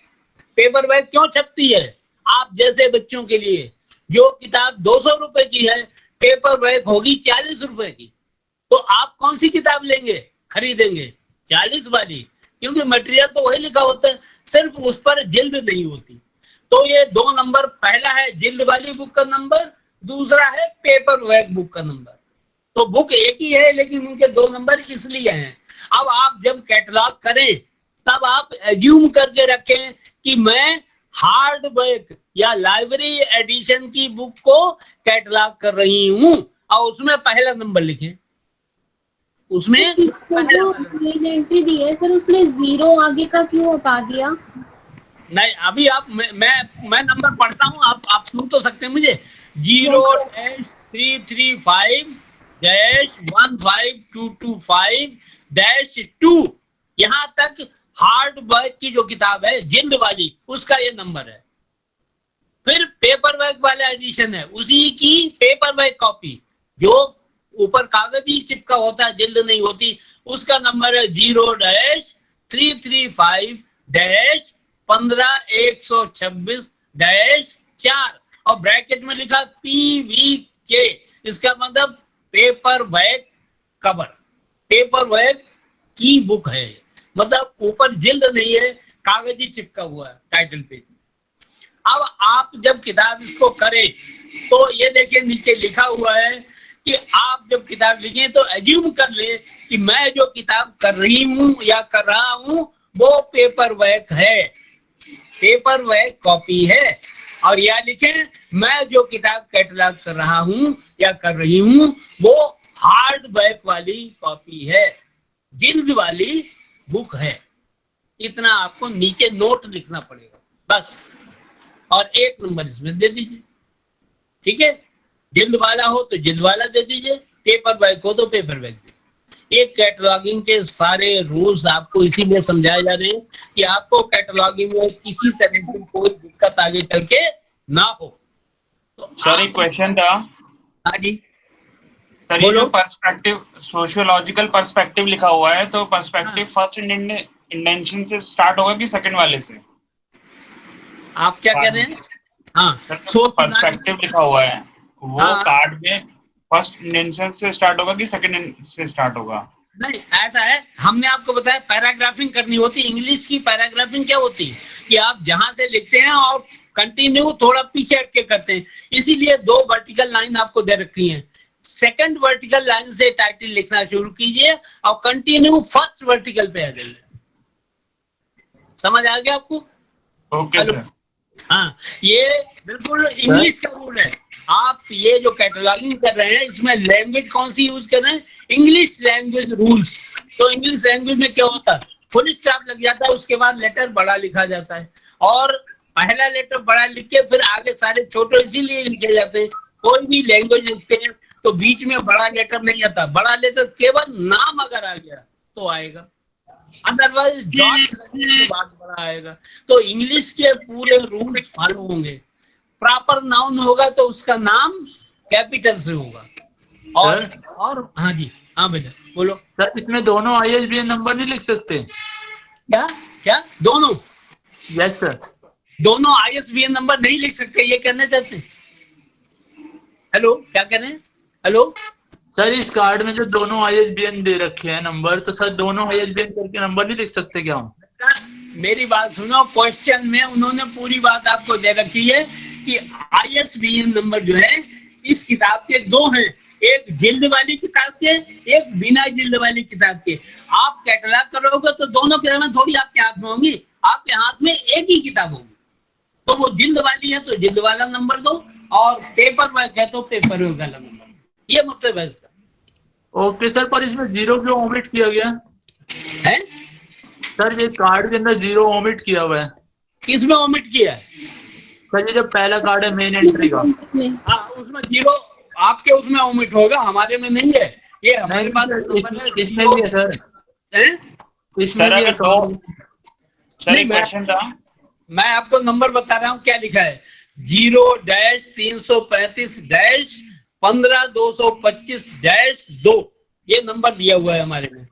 पेपर बैक क्यों छपती है? आप जैसे बच्चों के लिए। जो किताब 200 रुपए की है, पेपर बैक होगी 40 रुपए की। तो आप कौन सी किताब लेंगे, खरीदेंगे? 40 वाली, क्योंकि मटेरियल तो वही लिखा होता है, सिर्फ उस पर जिल्द नहीं होती। तो ये 2 नंबर, पहला है जिल्द वाली बुक का नंबर, दूसरा है पेपर बैक बुक का नंबर। तो बुक एक ही है लेकिन उनके 2 नंबर इसलिए हैं। अब आप जब कैटलॉग करें तब आप एज्यूम करके रखें कि मैं हार्ड बैक या लाइब्रेरी एडिशन की बुक को कैटलॉग कर रही हूं, और उसमें पहला नंबर लिखें। उसमें जो एंट्री दी है सर, उसने 0 आगे का क्यों हटा दिया? नहीं, अभी आप मैं नंबर पढ़ता हूँ, आप सुन तो सकते हैं मुझे। 0-335-15225-2 यहाँ तक हार्ड बैक की जो किताब है जिल्द वाली, उसका ये नंबर है। फिर पेपर बैक वाला एडिशन है, उसी की पेपर बैक कॉपी जो ऊपर कागज ही चिपका होता है, जिल्द नहीं होती, उसका नंबर है 0-335-15-126-4 और ब्रैकेट में लिखा PVK। इसका मतलब paper back cover, paper back की बुक है, मतलब ऊपर जिल्द नहीं है, कागज ही चिपका हुआ है टाइटल पे। अब आप जब किताब इसको करें तो ये देखिए नीचे लिखा हुआ है कि आप जब किताब लिखें तो एज्यूम कर ले कि मैं जो किताब कर रही हूं या कर रहा हूं वो पेपर बैक है, पेपर बैक कॉपी है। और या लिखें मैं जो किताब कैटलॉग कर रहा हूं या कर रही हूं वो हार्ड बैक वाली कॉपी है, जिल्द वाली बुक है। इतना आपको नीचे नोट लिखना पड़ेगा बस, और 1 नंबर इसमें दे दीजिए। ठीक है, जिल्द वाला हो तो जिल्द वाला दे दीजिए, पेपर बैक हो तो पेपर बैक दीजिए। ये कैटलॉगिंग के सारे रूल्स आपको इसीलिए समझाए जा रहे हैं कि आपको कैटलॉगिंग में किसी तरह की कोई दिक्कत आगे चल के ना हो। तो सर एक क्वेश्चन था। हाँ जी सर ये जो पर्सपेक्टिव, सोशियोलॉजिकल पर्सपेक्टिव लिखा हुआ है, तो पर्सपेक्टिव फर्स्ट इंटेंशन से स्टार्ट होगा कि सेकंड वाले से? आप क्या कह रहे हैं? हाँ, पर्सपेक्टिव लिखा हुआ है वो कार्ड में फर्स्ट इंटेंशन से स्टार्ट होगा कि सेकंड से स्टार्ट होगा? नहीं, ऐसा है, हमने आपको बताया पैराग्राफिंग करनी होती। इंग्लिश की पैराग्राफिंग क्या होती है कि आप जहां से लिखते हैं और कंटिन्यू थोड़ा पीछे हटके करते हैं, इसीलिए 2 वर्टिकल लाइन आपको दे रखी हैं। सेकंड वर्टिकल लाइन से टाइटल लिखना शुरू कीजिए और कंटिन्यू फर्स्ट वर्टिकल पे आ जाइए। समझ आ गया आपको? Okay sir. हाँ, ये बिल्कुल इंग्लिश का रूल है। आप ये जो कैटलॉगिंग कर रहे हैं इसमें लैंग्वेज कौन सी यूज कर रहे हैं? English language rules. तो इंग्लिश लैंग्वेज में क्या होता है, फुल स्टॉप लग जाता है, उसके बाद लेटर बड़ा लिखा जाता है, और पहला लेटर बड़ा लिख के फिर आगे सारे छोटे इसीलिए लिखे जाते हैं। कोई भी लैंग्वेज लिखते हैं तो बीच में बड़ा लेटर नहीं आता, बड़ा लेटर केवल नाम अगर आ गया तो आएगा, अदरवाइज बात बड़ा आएगा। तो इंग्लिश के पूरे रूल्स फॉलो होंगे। प्रॉपर नाउन होगा तो उसका नाम कैपिटल से होगा। और हाँ जी, हाँ बेटा बोलो। सर इसमें दोनों ISBN नंबर नहीं लिख सकते? क्या क्या दोनों? Yes sir. दोनों ISBN नंबर नहीं लिख सकते, ये कहना चाहते हैं? हेलो, क्या कह रहे हैं? हेलो सर, इस कार्ड में जो दोनों ISBN दे रखे हैं नंबर, तो सर दोनों ISBN करके नंबर नहीं लिख सकते क्या हम? मेरी बात सुनो, क्वेश्चन में उन्होंने पूरी बात आपको दे रखी है कि ISBN नंबर जो है इस किताब के 2 हैं, एक जिल्द वाली किताब के, एक बिना जिल्द वाली किताब के। आप कैटलॉग करोगे तो दोनों किताबें थोड़ी आपके हाथ में होंगी, आपके हाथ में एक ही किताब होगी। तो वो जिल्द वाली है तो जिल्द वाला नंबर दो, और पेपर वर्क है तो पेपर वर्क वाला नंबर। ये मतलब है इसका। ओके सर, पर इसमें 0 क्यों ओमिट किया गया है? सर ये कार्ड के अंदर 0 ओमिट किया हुआ है। किसमें ओमिट किया है? सर ये जो पहला कार्ड है मेन एंट्री का, हाँ उसमें 0 आपके उसमें ओमिट होगा, हमारे में नहीं है। ये हमारे पास इसमें भी है सर। इसमें भी है। सर एक क्वेश्चन था, मैं आपको नंबर बता रहा हूँ क्या लिखा है। 0-335-15225-2 ये नंबर दिया हुआ है हमारे में।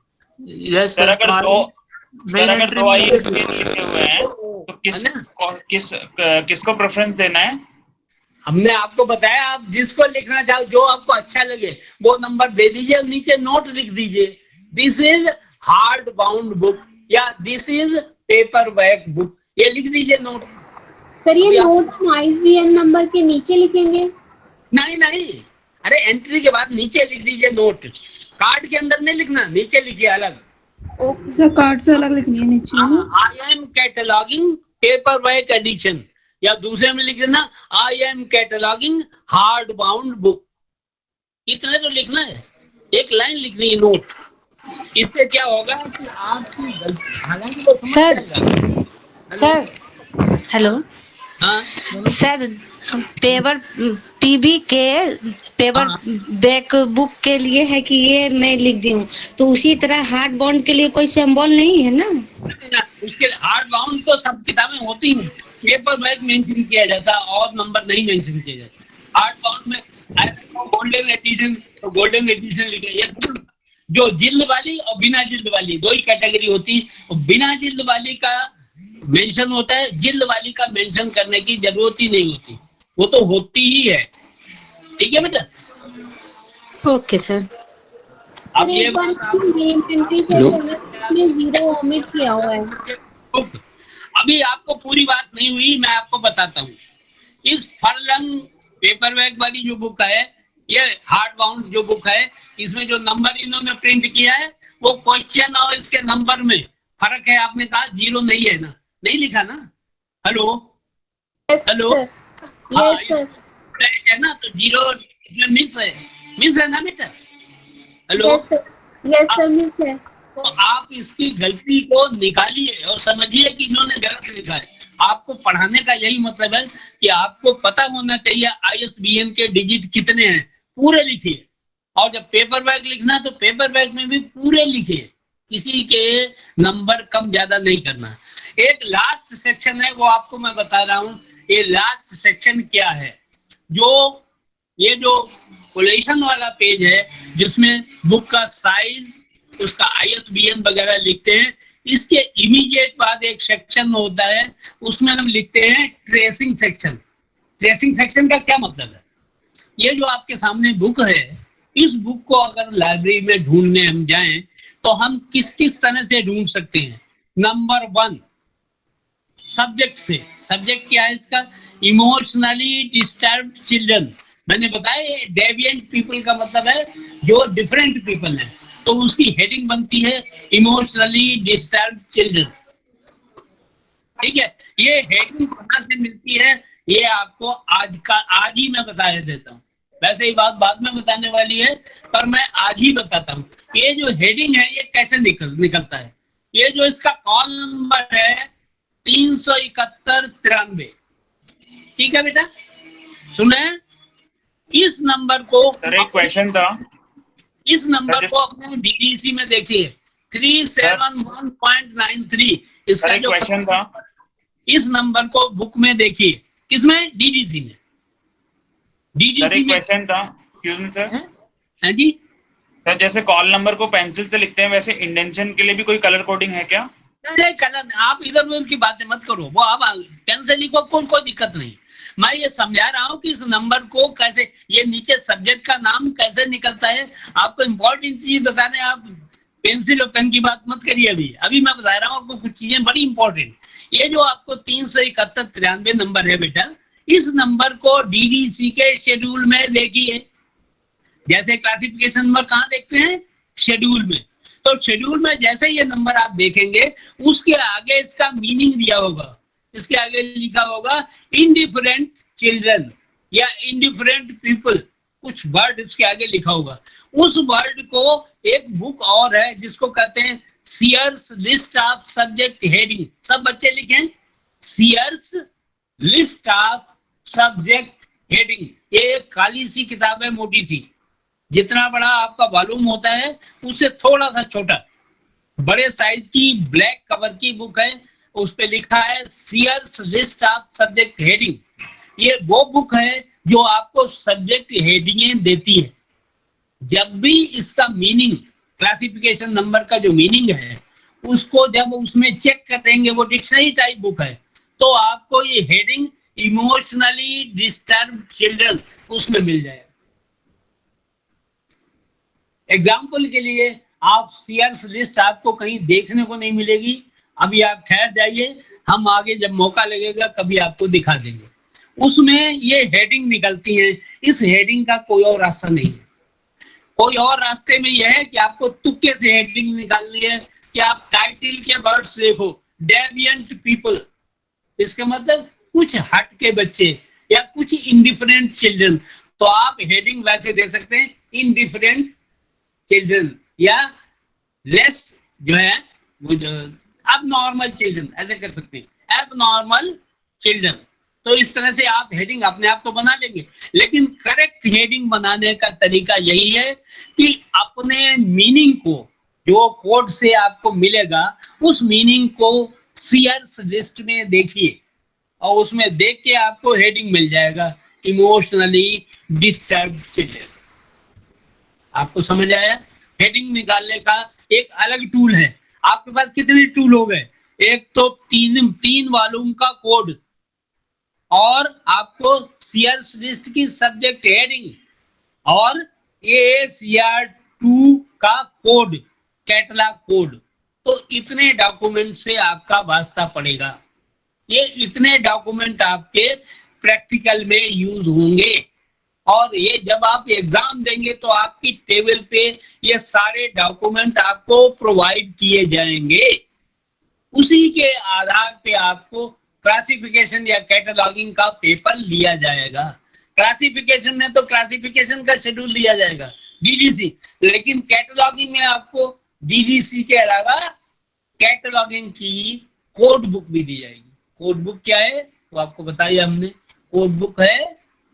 Yes sir. अगर दो ISBN लिखे हुए हैं तो किसको प्रेफरेंस देना है? हमने आपको बताया, आप जिसको लिखना चाहो, जो आपको अच्छा लगे वो नंबर दे दीजिए, नीचे नोट लिख दीजिए, this is hard bound book या this is paperback book, ये लिख दीजिए नोट। सर ये नोट ISBN नंबर के नीचे लिखेंगे? नहीं, अरे एंट्री के बाद नीचे लिख दीजिए नोट। कार्ड के अंदर नहीं लिखना, नीचे लिखिए अलग। ओके सर, कार्ड से अलग लिखनी है नीचे। I am cataloguing paperback edition, या दूसरे में लिख देना I am cataloguing hard bound book. इतने तो लिखना है, एक लाइन लिखनी है नोट। इससे क्या होगा कि आपकी गलती, हालांकि वो समझ जाएगा। Sir hello. हाँ सर पेपर PB के पेपर बैक बुक के लिए है कि ये मैं लिख दी हूँ, तो उसी तरह हार्ड बाउंड के लिए कोई सिंबल नहीं है ना? उसके हार्ड बाउंड तो सब किताबें होती हैं, पेपर बैक मेंशन किया जाता और नंबर नहीं मेंशन किया जाता। हार्ड बाउंड में गोल्डन एडिशन तो गोल्डन एडिशन लिखा। जो जिल्द वाली और बिना जिल्द वाली 2 ही कैटेगरी होती है। बिना जिल्द वाली का मेंशन होता है, जिल्द वाली का मेंशन करने की जरूरत ही नहीं होती, वो तो होती ही है। ठीक है बेटा? Okay sir. अब ये नेम एंट्री आपने जीरो ओमिट किया हुआ है। बुक। अभी आपको पूरी बात नहीं हुई, मैं आपको बताता हूँ। इस फरलंग पेपर बैग वाली जो बुक है, ये हार्ड बाउंड जो बुक है, इसमें जो नंबर इन्होंने प्रिंट किया है वो क्वेश्चन और इसके नंबर में फर्क है। आपने कहा जीरो नहीं है ना, नहीं लिखा ना? हेलो हेलो, हाँ, यस सर, फ्रेश है ना, तो जीरो इसमें मिस है ना बेटा? हेलो, यस सर मिस है। तो आप इसकी गलती को निकालिए और समझिए कि इन्होंने गलत लिखा है। आपको पढ़ाने का यही मतलब है कि आपको पता होना चाहिए ISBN के डिजिट कितने हैं, पूरे लिखिए। और जब पेपर बैग लिखना तो पेपर बैग में भी पूरे लिखिए, किसी के नंबर कम ज्यादा नहीं करना। एक लास्ट सेक्शन है, वो आपको मैं बता रहा हूँ। ये लास्ट सेक्शन क्या है, ये जो कोलेशन वाला पेज है जिसमें बुक का साइज, उसका ISBN वगैरह लिखते हैं, इसके इमीडिएट बाद एक सेक्शन होता है, उसमें हम लिखते हैं ट्रेसिंग सेक्शन। ट्रेसिंग सेक्शन का क्या मतलब है? ये जो आपके सामने बुक है, इस बुक को अगर लाइब्रेरी में ढूंढने हम जाएं तो हम किस किस तरह से ढूंढ सकते हैं? नंबर 1, सब्जेक्ट से। सब्जेक्ट क्या है इसका? Emotionally disturbed children. मैंने बताया ये डेविएंट पीपल का मतलब है जो डिफरेंट पीपल है, तो उसकी हेडिंग बनती है इमोशनली डिस्टर्ब्ड चिल्ड्रन। ठीक है, ये हेडिंग कहां से मिलती है ये आपको आज ही मैं बता देता हूँ। वैसे ही बात बाद में बताने वाली है, पर मैं आज ही बताता हूँ। ये जो हेडिंग है ये कैसे निकलता है। ये जो इसका कॉल नंबर है 371-93। ठीक है बेटा, सुने? इस नंबर को, सर एक क्वेश्चन था, इस नंबर को अपने DDC में देखिए 371.93। इसका जो क्वेश्चन था, इस नंबर को बुक में देखिए, किसमें? DDC में। DDC में क्वेश्चन था, एक्सक्यूज मी सर। हाँ जी सर, जैसे कॉल नंबर को पेंसिल से लिखते हैं, वैसे इंडेंशन के लिए भी कोई कलर कोडिंग है क्या? अरे कलर, आप इधर उधर की बातें मत करो, वो आप पेन से लिखो, कोई दिक्कत नहीं। मैं ये समझा रहा हूँ कि इस नंबर को कैसे, ये नीचे सब्जेक्ट का नाम कैसे निकलता है। आपको इम्पोर्टेंट चीज बताने, आप पेंसिल और पेन की बात मत करिए। अभी मैं बता रहा हूँ आपको कुछ चीजें बड़ी इंपॉर्टेंट। ये जो आपको 371-93 नंबर है बेटा, इस नंबर को DDC के शेड्यूल में देखिए। जैसे क्लासिफिकेशन नंबर कहाँ देखते हैं? शेड्यूल में। तो शेड्यूल में जैसे ये नंबर आप देखेंगे, उसके आगे इसका मीनिंग दिया होगा। इसके आगे लिखा होगा इनडिफरेंट चिल्ड्रन या इनडिफरेंट पीपल, कुछ वर्ड इसके आगे लिखा होगा। उस वर्ड को एक बुक और है जिसको कहते हैं Sears list of subject heading. सब बच्चे लिखें Sears list of subject heading. ये एक काली सी किताब है, मोटी सी, जितना बड़ा आपका वॉल्यूम होता है उससे थोड़ा सा छोटा, बड़े साइज की ब्लैक कवर की बुक है। उस पे लिखा है Sears list of subject heading. ये वो बुक है जो आपको सब्जेक्ट हेडिंगें देती है। जब भी इसका मीनिंग, क्लासिफिकेशन नंबर का जो मीनिंग है, उसको जब उसमें चेक करेंगे, वो डिक्शनरी टाइप बुक है, तो आपको ये हेडिंग इमोशनली डिस्टर्ब्ड चिल्ड्रन उसमें मिल जाएगा। एग्जाम्पल के लिए, आप सीयर्स लिस्ट आपको कहीं देखने को नहीं मिलेगी। अभी आप ठहर जाइए, हम आगे जब मौका लगेगा कभी आपको दिखा देंगे। उसमें ये हेडिंग निकलती है। इस हेडिंग का कोई और रास्ता नहीं है। कोई और रास्ते में यह है कि आपको तुक्के से हेडिंग निकालनी है कि आप टाइटल के वर्ड्स देखो, डेविएंट पीपल, इसका मतलब कुछ हट के बच्चे या कुछ इनडिफरेंट चिल्ड्रन, तो आप हेडिंग वैसे दे सकते हैं इनडिफरेंट चिल्ड्रन या लेस जो है वो एबनॉर्मल चिल्ड्रन, ऐसे कर सकते हैं एबनॉर्मल चिल्ड्रन। तो इस तरह से आप हेडिंग अपने आप तो बना लेंगे, लेकिन करेक्ट हेडिंग बनाने का तरीका यही है कि अपने मीनिंग को, जो कोड से आपको मिलेगा, उस मीनिंग को सीयर्स लिस्ट में देखिए और उसमें देख के आपको हेडिंग मिल जाएगा इमोशनली डिस्टर्ब्ड चिल्ड्रन। आपको समझ आया? हेडिंग निकालने का एक अलग टूल है। आपके पास कितने टूल हो गए? एक तो तीन वॉल्यूम का कोड, और आपको सीयर्स लिस्ट की सब्जेक्ट हेडिंग, और ACR2 का कोड, कैटलॉग कोड। तो इतने डॉक्यूमेंट से आपका वास्ता पड़ेगा। ये इतने डॉक्यूमेंट आपके प्रैक्टिकल में यूज होंगे और ये जब आप एग्जाम देंगे तो आपकी टेबल पे ये सारे डॉक्यूमेंट आपको प्रोवाइड किए जाएंगे। उसी के आधार पे आपको क्लासिफिकेशन या कैटलॉगिंग का पेपर लिया जाएगा। क्लासिफिकेशन में तो क्लासिफिकेशन का शेड्यूल दिया जाएगा डीडीसी, लेकिन कैटलॉगिंग में आपको डीडीसी के अलावा कैटलॉगिंग की कोड बुक भी दी जाएगी। कोड बुक क्या है वो आपको बताया हमने। कोड बुक है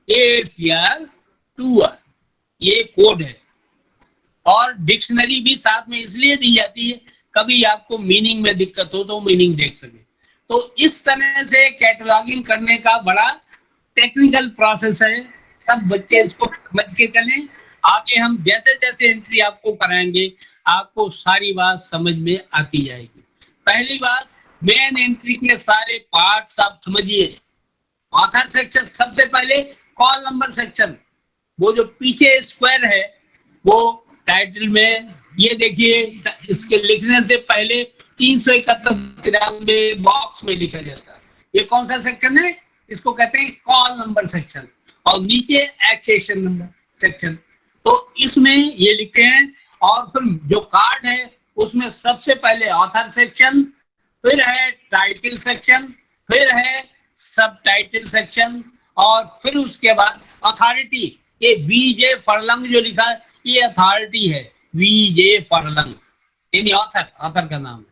ACR 2R, ये कोड है। और डिक्शनरी भी साथ में इसलिए दी जाती है कभी आपको मीनिंग में दिक्कत हो तो मीनिंग देख सके। तो इस तरह से कैटलॉगिंग करने का बड़ा टेक्निकल प्रोसेस है। सब बच्चे इसको समझ के चलें। आगे हम जैसे जैसे एंट्री आपको कराएंगे आपको सारी बात समझ में आती जाएगी। पहली बात, मेन एंट्री के सारे पार्ट्स आप समझिए। ऑथर सेक्शन, सबसे पहले कॉल नंबर सेक्शन, वो जो पीछे स्क्वायर है वो टाइटल में ये देखिए, इसके लिखने से पहले 371 बॉक्स में लिखा जाता है। ये कौन सा सेक्शन है? इसको कहते हैं कॉल नंबर सेक्शन। और नीचे एक्सेशन नंबर सेक्शन, तो इसमें ये लिखते हैं। और फिर जो कार्ड है उसमें सबसे पहले ऑथर सेक्शन, फिर है टाइटल सेक्शन, फिर है सब टाइटल सेक्शन, और फिर उसके बाद अथॉरिटी। ये VJ फर्लंग जो लिखा है ये अथॉरिटी है, VJ फर्लंग, यानी ऑथर का नाम है।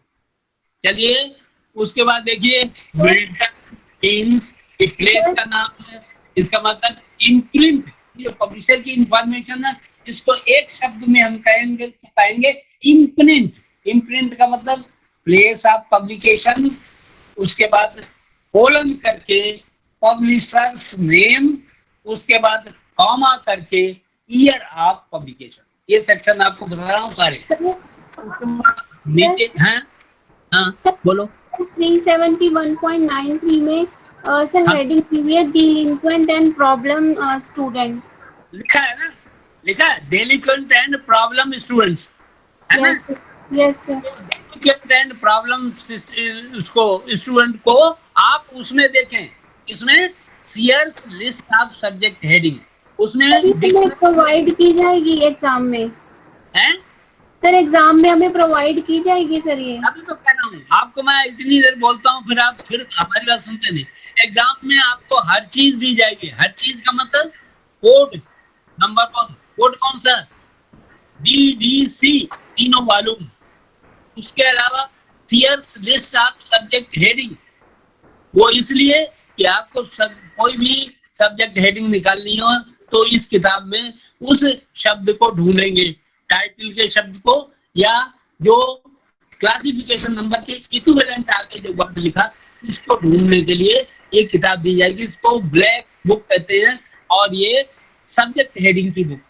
चलिए उसके बाद देखिए बिल्टन प्लेस का नाम है। इसका मतलब इम्प्रिंट, जो पब्लिशर की इंफॉर्मेशन है इसको एक शब्द में हम कहेंगे इम्प्रिंट। इम्प्रिंट का मतलब प्लेस ऑफ पब्लिकेशन, उसके बाद कोलन करके पब्लिशर्स नेम, उसके बाद कॉमा करके ईयर ऑफ पब्लिकेशन। ये सेक्शन आपको बता रहा हूँ सारे। नीचे हाँ बोलो। 371.93 में sir heading period delinquent and problem student लिखा है ना, लिखा है डेलिक्वेंट एंड प्रॉब्लम स्टूडेंट्स, है ना? Yes sir. Delinquent and problem उसको स्टूडेंट को आप उसमें देखें, इसमें Sears list of subject heading, उसमें प्रोवाइड की जाएगी एग्जाम में है सर। एग्जाम में हमें प्रोवाइड की जाएगी सर। ये अभी तो कह रहा हूँ आपको, मैं इतनी देर बोलता हूँ फिर आप हमारी बात सुनते नहीं। एग्जाम में आपको हर चीज दी जाएगी। हर चीज का मतलब कोड नंबर 1, कोड कौन सा? DDC, तीनों मालूम। उसके अलावा Sears list of subject heading, वो इसलिए कि आपको कोई भी सब्जेक्ट हेडिंग निकालनी हो तो इस किताब में उस शब्द को ढूंढेंगे, टाइटल के शब्द को, या जो क्लासिफिकेशन नंबर के इक्विवेलेंट आगे जो वर्ड लिखा उसको ढूंढने के लिए ये किताब दी जाएगी। इसको ब्लैक बुक कहते हैं और ये सब्जेक्ट हेडिंग की बुक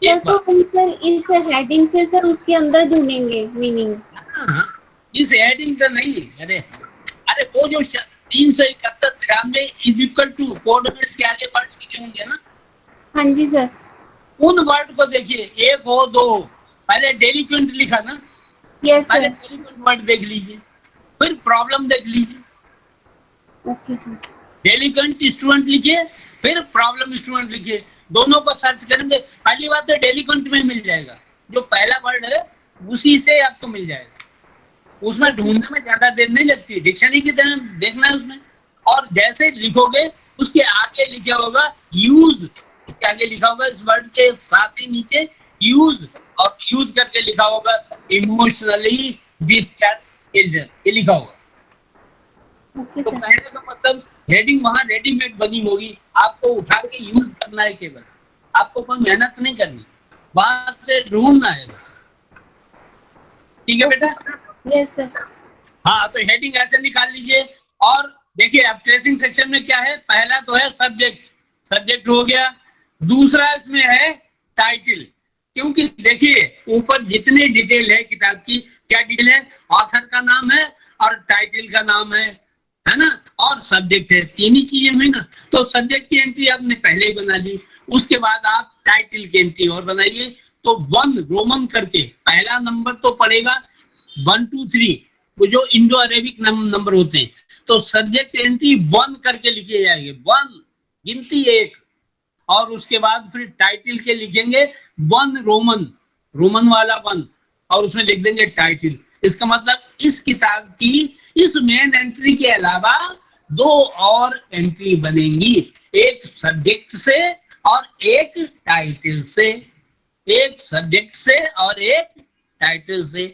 है। तो हम सर इस हेडिंग से सर उसके अंदर ढूंढेंगे मीनिंग। हाँ, इस हेडिंग से नहीं। अरे वो जो 371 इज इक्वल टू कोड में इसके आगे वर्ड लिखे होंगे ना। हाँ जी सर। उन वर्ड को देखिए, एक हो दो हो। पहले डेलिक्वेंट लिखा ना, यस पहले सर। डेलिक्वेंट वर्ड देख लीजिए, फिर प्रॉब्लम देख लीजिए। Okay sir. डेलिक्वेंट स्टूडेंट लिखिए, फिर प्रॉब्लम स्टूडेंट लिखिए, दोनों को सर्च करेंगे। पहली बात तो डेलिक्वेंट में मिल जाएगा, जो पहला वर्ड है उसी से आपको मिल जाएगा। उसमें ढूंढने में ज्यादा देर नहीं लगती, डिक्शनरी की तरह देखना है उसमें। और जैसे लिखोगे उसके आगे लिखा होगा यूज, उसके आगे लिखा होगा इस वर्ड के साथ ही नीचे यूज, और यूज करके लिखा होगा इमोशनली डिस्टर्ब चिल्ड्रन, ये लिखा होगा। ओके तो सर। कहने का मतलब हेडिंग वहां रेडीमेड बनी होगी, आपको उठा के यूज करना है केवल, आपको कोई मेहनत नहीं करनी, वहां से ढूंढना है बस। ठीक है बेटा? Yes sir. हाँ, तो हेडिंग ऐसे निकाल लीजिए। और देखिए अब ट्रेसिंग सेक्शन में क्या है, पहला तो है सब्जेक्ट, सब्जेक्ट हो गया। दूसरा इसमें है टाइटल, क्योंकि देखिए ऊपर जितनी डिटेल है किताब की, क्या डिटेल है? ऑथर का नाम है और टाइटल का नाम है ना, और सब्जेक्ट है। तीन ही चीजें हुई ना। तो सब्जेक्ट की एंट्री आपने पहले ही बना ली, उसके बाद आप टाइटल की एंट्री और बनाइए। तो 1 रोमन करके पहला नंबर तो पड़ेगा 1 2 3 वो जो इंडो अरेबिक नंबर होते हैं, तो सब्जेक्ट एंट्री 1 करके लिखे जाएंगे, 1 गिनती 1, और उसके बाद फिर टाइटल के लिखेंगे 1 रोमन वाला 1, और उसमें लिख देंगे टाइटल। इसका मतलब इस किताब की इस मेन एंट्री के अलावा 2 और एंट्री बनेंगी, एक सब्जेक्ट से और एक टाइटल से, एक सब्जेक्ट से और एक टाइटल से।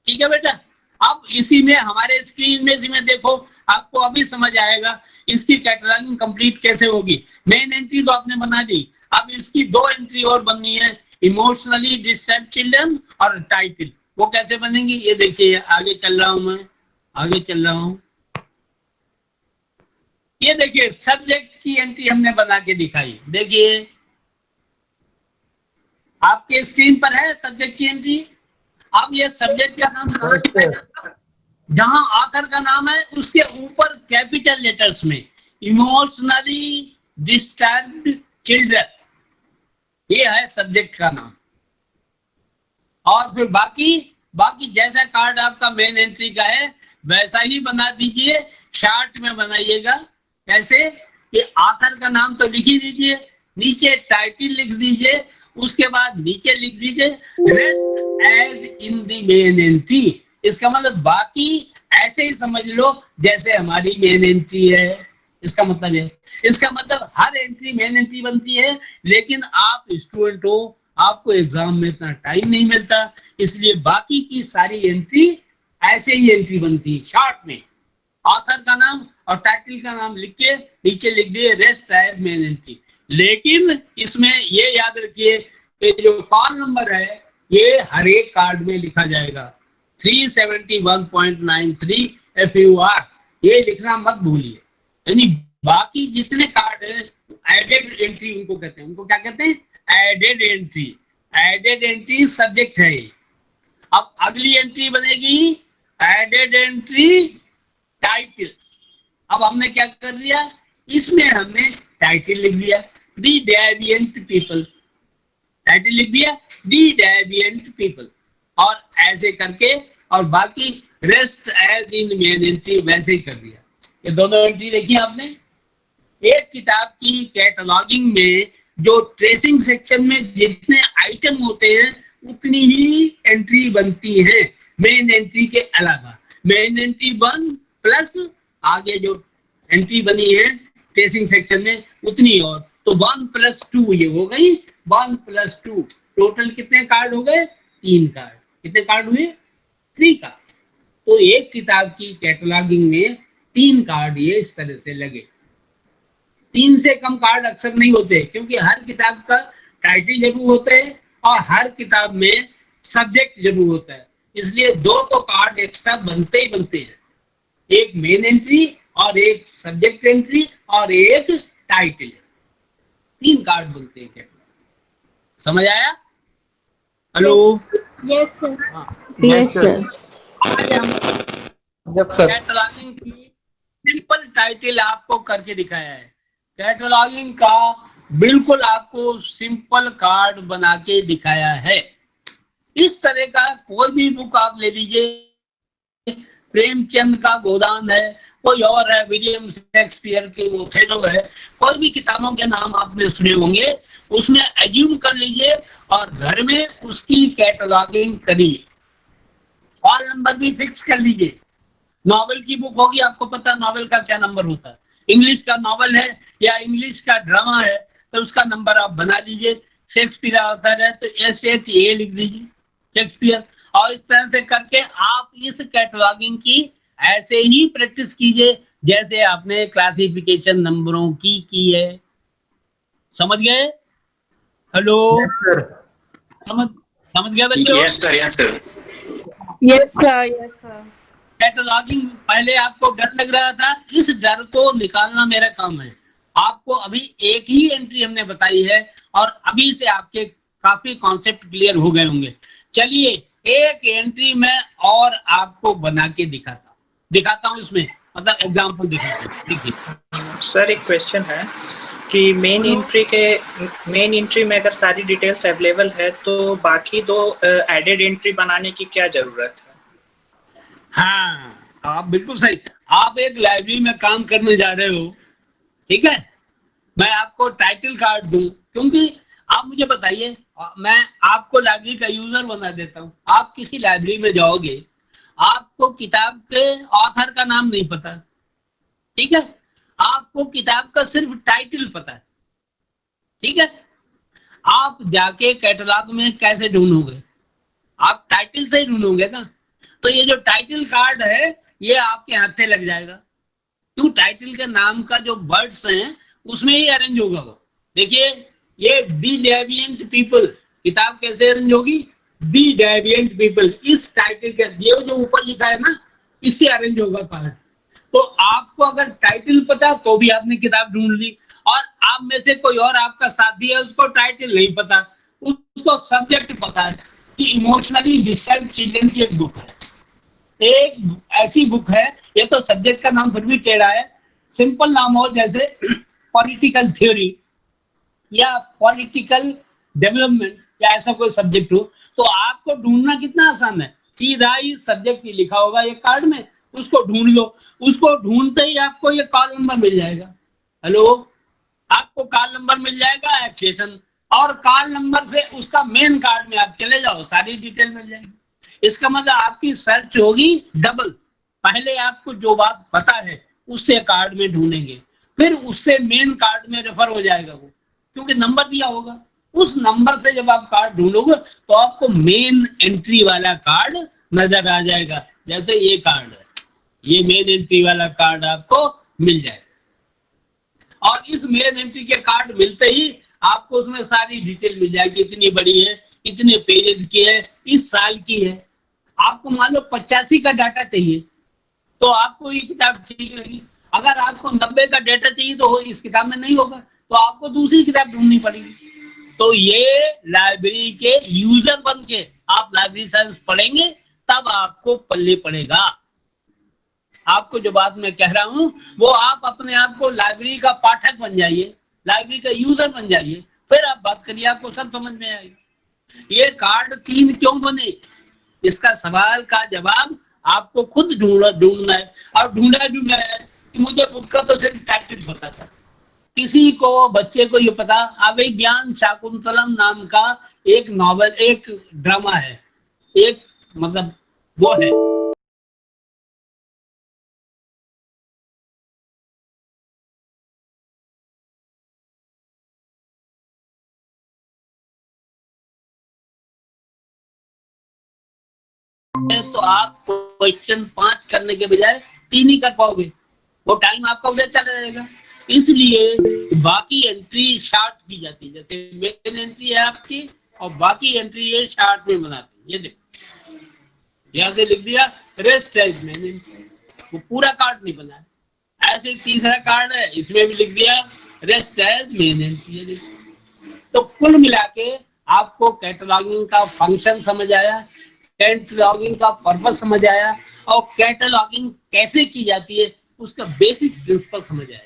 ठीक है बेटा, अब इसी में हमारे स्क्रीन में इसी में देखो, आपको अभी समझ आएगा इसकी कैटलॉगिंग कंप्लीट कैसे होगी। मेन एंट्री तो आपने बना दी, अब इसकी 2 एंट्री और बननी है, इमोशनली डिस्टर्ब चिल्ड्रन और टाइटल। वो कैसे बनेंगी ये देखिए, आगे चल रहा हूं मैं, आगे चल रहा हूं। ये देखिए सब्जेक्ट की एंट्री हमने बना के दिखाई, देखिए आपके स्क्रीन पर है सब्जेक्ट की एंट्री। अब ये सब्जेक्ट का नाम जहां ऑथर का नाम है उसके ऊपर कैपिटल लेटर्स में इमोशनली डिस्टर्ब्ड चिल्ड्रन, ये है सब्जेक्ट का नाम। और फिर बाकी जैसा कार्ड आपका मेन एंट्री का है वैसा ही बना दीजिए, शार्ट में बनाइएगा। कैसे कि ऑथर का नाम तो लिख ही दीजिए, नीचे टाइटल लिख दीजिए, उसके बाद नीचे लिख दीजिए rest as in the main entry. इसका मतलब बाकी ऐसे ही समझ लो जैसे हमारी मेन एंट्री है, इसका मतलब है। इसका मतलब हर एंट्री मेन एंट्री बनती है, लेकिन आप स्टूडेंट हो, आपको एग्जाम में इतना टाइम नहीं मिलता, इसलिए बाकी की सारी एंट्री ऐसे ही एंट्री बनती है शॉर्ट में। ऑथर का नाम और टाइटल का नाम लिख के नीचे लिख दिए रेस्ट एज मेन एंट्री। लेकिन इसमें ये याद रखिए कि जो कॉल नंबर है ये हर एक कार्ड में लिखा जाएगा, 371.93 FUR, ये लिखना मत भूलिए। यानी बाकी जितने कार्ड है एडेड एंट्री उनको कहते हैं, उनको क्या कहते हैं? Added entry. Added entry subject है। अब अगली एंट्री बनेगी एडेड एंट्री टाइटल। अब हमने क्या कर दिया, इसमें हमने टाइटल लिख दिया दी डेविएंट पीपल, टाइटल लिख दिया दी डेविएंट पीपल, और ऐसे करके और बाकी rest as in main entry वैसे ही कर दिया। ये दोनों एंट्री देखी आपने। एक किताब की कैटलॉगिंग में जो ट्रेसिंग सेक्शन में जितने आइटम होते हैं उतनी ही एंट्री बनती है मेन एंट्री के अलावा। मेन एंट्री 1 प्लस आगे जो एंट्री बनी है ट्रेसिंग सेक्शन में उतनी और, तो 1 + 2 ये हो गई, 1 + 2 टोटल कितने कार्ड हो गए? 3 कार्ड। कितने कार्ड हुए? 3 कार्ड। तो एक किताब की कैटलॉगिंग में 3 कार्ड ये इस तरह से लगे। 3 से कम कार्ड अक्सर नहीं होते, क्योंकि हर किताब का टाइटल जरूर होता है और हर किताब में सब्जेक्ट जरूर होता है, इसलिए 2 तो कार्ड एक्स्ट्रा बनते ही बनते हैं, एक मेन एंट्री और एक सब्जेक्ट एंट्री और एक टाइटल। 3 कार्ड बनते हैं। समझ आया? Hello? Yes sir. Yes sir. Cataloguing की सिंपल टाइटल आपको करके दिखाया है। कैटलॉगिंग का बिल्कुल आपको सिंपल कार्ड बना के दिखाया है। इस तरह का कोई भी बुक आप ले लीजिए, प्रेमचंद का गोदान है, कोई और है, विलियम शेक्सपियर के वो फेलो है, कोई भी किताबों के नाम आपने सुने होंगे, उसमें एज्यूम कर लीजिए और घर में उसकी कैटलॉगिंग करिए। कॉल नंबर भी फिक्स कर लीजिए। नॉवेल की बुक होगी, आपको पता नॉवेल का क्या नंबर होता है। इंग्लिश का नॉवेल है या इंग्लिश का ड्रामा है तो उसका नंबर आप बना लीजिए। शेक्सपियर ऑथर है तो SHA लिख दीजिए, शेक्सपियर। और इस तरह से करके आप इस कैटलॉगिंग की ऐसे ही प्रैक्टिस कीजिए जैसे आपने क्लासिफिकेशन नंबरों की है। समझ गए? हेलो? समझ गए बच्चों? Yes sir, yes sir. Yes sir, yes sir. Cataloguing पहले आपको डर लग रहा था, इस डर को निकालना मेरा काम है। आपको अभी एक ही एंट्री हमने बताई है और अभी से आपके काफी कॉन्सेप्ट क्लियर हो गए होंगे। चलिए एक एंट्री में और आपको बना के दिखाता हूँ इसमें, मतलब एग्जांपल दिखाता हूँ। ठीक है सर, एक क्वेश्चन है कि मेन एंट्री में अगर सारी डिटेल्स अवेलेबल है तो बाकी 2 एडेड एंट्री बनाने की क्या जरूरत है? हाँ, आप बिल्कुल सही। आप एक लाइब्रेरी में काम करने जा रहे हो, ठीक है, मैं आपको टाइटल कार्ड दूं, क्योंकि आप मुझे बताइए, मैं आपको लाइब्रेरी का यूजर बना देता हूं। आप किसी लाइब्रेरी में जाओगे, आपको किताब के ऑथर का नाम नहीं पता, ठीक है, आपको किताब का सिर्फ टाइटल पता है, ठीक है। आप जाके कैटलॉग में कैसे ढूंढोगे? आप टाइटल से ही ढूंढोगे ना। तो ये जो टाइटल कार्ड है ये आपके हाथे लग जाएगा, क्यों? टाइटल के नाम का जो वर्ड्स हैं उसमें ही अरेंज होगा वो। देखिए, ये दी डेविएंट पीपल किताब कैसे अरेंज होगी? दी डेविएंट पीपल, इस टाइटल के ये जो ऊपर लिखा है ना, इससे अरेंज होगा कार्ड। तो आपको अगर टाइटल पता तो भी आपने किताब ढूंढ ली, और आप में से कोई और आपका साथी है उसको टाइटल नहीं पता, उसको सब्जेक्ट पता है कि इमोशनली डिस्टर्ब चिल्ड्रन की एक बुक है, एक ऐसी बुक है, ये तो सब्जेक्ट का नाम फिर भी टेढ़ा है, सिंपल नाम हो जैसे पॉलिटिकल थ्योरी या पॉलिटिकल डेवलपमेंट या ऐसा कोई सब्जेक्ट हो, तो आपको ढूंढना कितना आसान है, सीधा ही सब्जेक्ट ही लिखा होगा ये कार्ड में, उसको ढूंढ लो। उसको ढूंढते ही आपको ये कॉल नंबर मिल जाएगा। हेलो, आपको कॉल नंबर मिल जाएगा, एक्सेशन, और कॉल नंबर से उसका मेन कार्ड में आप चले जाओ, सारी डिटेल मिल जाएगी। इसका मतलब आपकी सर्च होगी डबल। पहले आपको जो बात पता है उससे कार्ड में ढूंढेंगे, फिर उससे मेन कार्ड में रेफर हो जाएगा वो, क्योंकि नंबर दिया होगा। उस नंबर से जब आप कार्ड ढूंढोगे तो आपको मेन एंट्री वाला कार्ड नजर आ जाएगा। जैसे ये कार्ड है, ये मेन एंट्री वाला कार्ड आपको मिल जाएगा, और इस मेन एंट्री के कार्ड मिलते ही आपको उसमें सारी डिटेल मिल जाएगी, इतनी बड़ी है, इतने पेजेस की है, इस साल की है। आपको मान लो 85 का डाटा चाहिए तो आपको ये किताब ठीक लगी। अगर आपको 90 का डाटा चाहिए तो इस किताब में नहीं होगा, तो आपको दूसरी किताब ढूंढनी पड़ेगी। तो ये लाइब्रेरी के यूजर बन के आप लाइब्रेरी साइंस पढ़ेंगे, तब आपको पल्ले पड़ेगा। आपको जो बात मैं कह रहा हूं वो आप अपने आप को लाइब्रेरी का पाठक बन जाइए, लाइब्रेरी का यूजर बन जाइए, फिर आप बात करिए, आपको सब समझ में आएगा। ये कार्ड 3 क्यों बने, इसका सवाल का जवाब आपको खुद ढूंढना है। और ढूंढा है कि मुझे बुक का तो सिर्फ टाइटल पता था, किसी को बच्चे को ये पता अभिज्ञान शाकुंतलम नाम का एक नॉवेल, एक ड्रामा है, एक मतलब वो है। तो आप क्वेश्चन 5 करने के बजाय 3 ही कर पाओगे, वो टाइम आपका उधर चला जाएगा। इसलिए बाकी एंट्री शार्ट की जाती है, जैसे मेन एंट्री है आपकी और बाकी एंट्री ये शार्ट में बनाते हैं। ये देखो, यहाँ से लिख दिया रेस्ट एज मेन एंट्री, वो पूरा कार्ड नहीं बना है। ऐसे तीसरा कार्ड है, इसमें भी लिख दिया रेस्ट एज मेन एंट्री। ये देखो, तो कुल मिला के आपको कैटलॉगिंग का फंक्शन समझ आया, कैटलॉगिंग का पर्पस समझ आया, और कैटलॉगिंग कैसे की जाती है उसका बेसिक प्रिंसिपल समझ आया।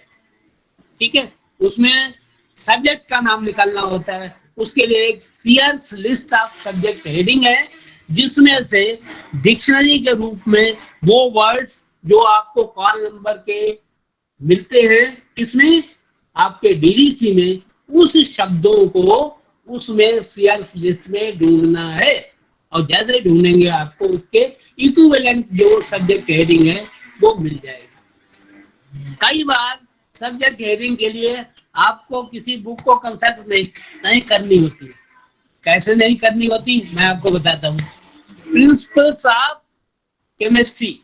ठीक है, उसमें सब्जेक्ट का नाम निकालना होता है, उसके लिए एक CRS list of subject heading है, जिसमें से डिक्शनरी के रूप में वो वर्ड्स जो आपको कॉल नंबर के मिलते हैं, इसमें आपके डीडीसी में, उस शब्दों को उसमें सीआरएस लिस्ट में ढूंढना है। और जैसे ढूंढेंगे आपको उसके इक्विवेलेंट जो सब्जेक्ट हेडिंग है वो मिल जाएगा। कई बार सब्जेक्ट हेडिंग के लिए आपको किसी बुक को कंसल्ट नहीं करनी होती। कैसे नहीं करनी होती मैं आपको बताता हूँ। प्रिंसिपल्स ऑफ केमिस्ट्री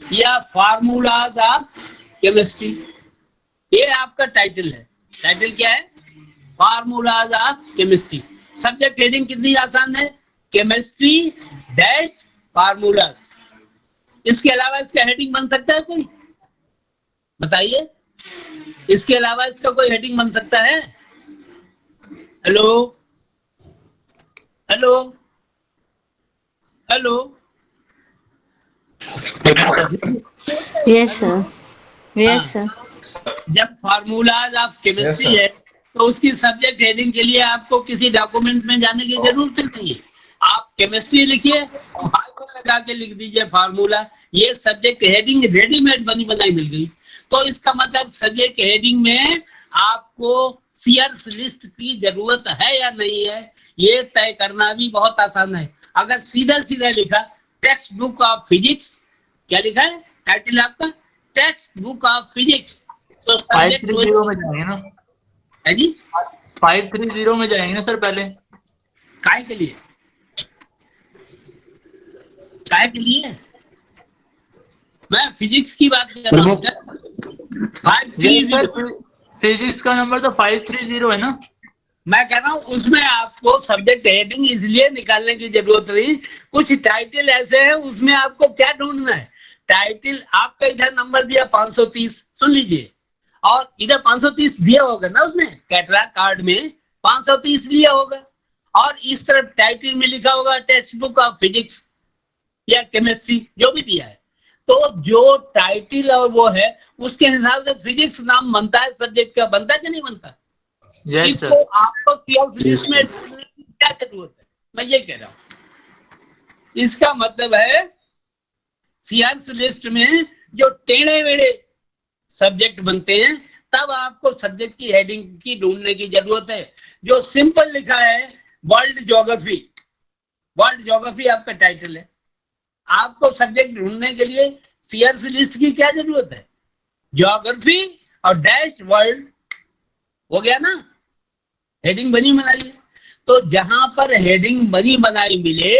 या फार्मूलाज ऑफ केमिस्ट्री, ये आपका टाइटल है। टाइटल क्या है? Formulas of chemistry. Subject heading कितनी आसान है, केमिस्ट्री डैश फार्मूला। इसके अलावा इसका हेडिंग बन सकता है कोई? बताइए, इसके अलावा इसका कोई हेडिंग बन सकता है? Hello hello hello, yes sir, yes sir. जब फार्मूलाज ऑफ केमिस्ट्री है तो उसकी सब्जेक्ट हेडिंग के लिए आपको किसी डॉक्यूमेंट में जाने की जरूरत नहीं है। आप केमिस्ट्री लिखिए, लगा के लिख दीजिए फार्मूला। ये सब्जेक्ट हेडिंग रेडीमेड बनी बनाई मिल गई। तो इसका मतलब सब्जेक्ट हेडिंग में आपको सीयर्स लिस्ट की जरूरत है या नहीं है, ये तय करना भी बहुत आसान है। अगर सीधा सीधा लिखा टेक्स्ट बुक ऑफ फिजिक्स, क्या लिखा है टाइटल आपका, टेक्स्ट बुक ऑफ फिजिक्स, तो सब्जेक्ट 530 में जाएंगे ना है जी, 530 में जाएंगे ना सर पहले। काय के लिए, काय के लिए मैं फिजिक्स की बात कर रहा हूँ। 530 फिजिक्स का नंबर तो 530 है ना। मैं कह रहा हूँ उसमें आपको सब्जेक्ट हेडिंग इसलिए निकालने की जरूरत नहीं, कुछ टाइटल ऐसे हैं उसमें आपको क्या ढूंढना है। टाइटल आपका इधर नंबर दिया 530, सुन लीजिए, और इधर 530 दिया होगा ना, उसमें कैटलॉग कार्ड में 530 लिया होगा, और इस तरफ टाइटल में लिखा होगा टेक्स्ट बुक ऑफ फिजिक्स या केमिस्ट्री, जो भी दिया है। तो जो टाइटल और वो है उसके हिसाब से फिजिक्स नाम बनता है, सब्जेक्ट का बनता है कि नहीं बनता। यस इसको सर। आपको सीएस लिस्ट में ढूंढने की क्या जरूरत है, मैं ये कह रहा हूं। इसका मतलब है सीएस लिस्ट में जो टेढ़े मेढ़े सब्जेक्ट बनते हैं तब आपको सब्जेक्ट की हेडिंग की ढूंढने की जरूरत है। जो सिंपल लिखा है वर्ल्ड ज्योग्राफी, वर्ल्ड ज्योग्राफी आपका टाइटल है, आपको सब्जेक्ट ढूंढने के लिए सीएस लिस्ट की क्या जरूरत है, ज्योग्राफी और डैश वर्ल्ड, हो गया ना, हेडिंग बनी बनाई। तो जहां पर हेडिंग बनी बनाई मिले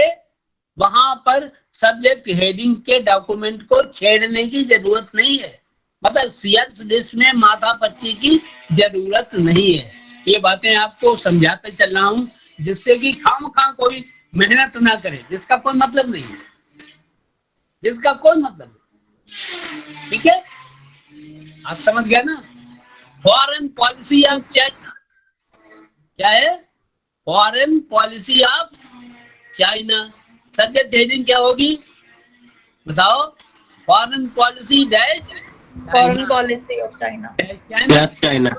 वहां पर सब्जेक्ट हेडिंग के डॉक्यूमेंट को छेड़ने की जरूरत नहीं है, मतलब सीएस लिस्ट में माथा पच्ची की जरूरत नहीं है। ये बातें आपको समझाते चल रहा हूं जिससे कि खामखा कोई मेहनत ना करे, जिसका कोई मतलब नहीं है, जिसका कोई मतलब नहीं। ठीक है, आप समझ गया ना। फॉरेन पॉलिसी ऑफ चाइना, क्या है, foreign policy of China, subject heading क्या होगी बताओ, foreign policy dash foreign policy of China. China.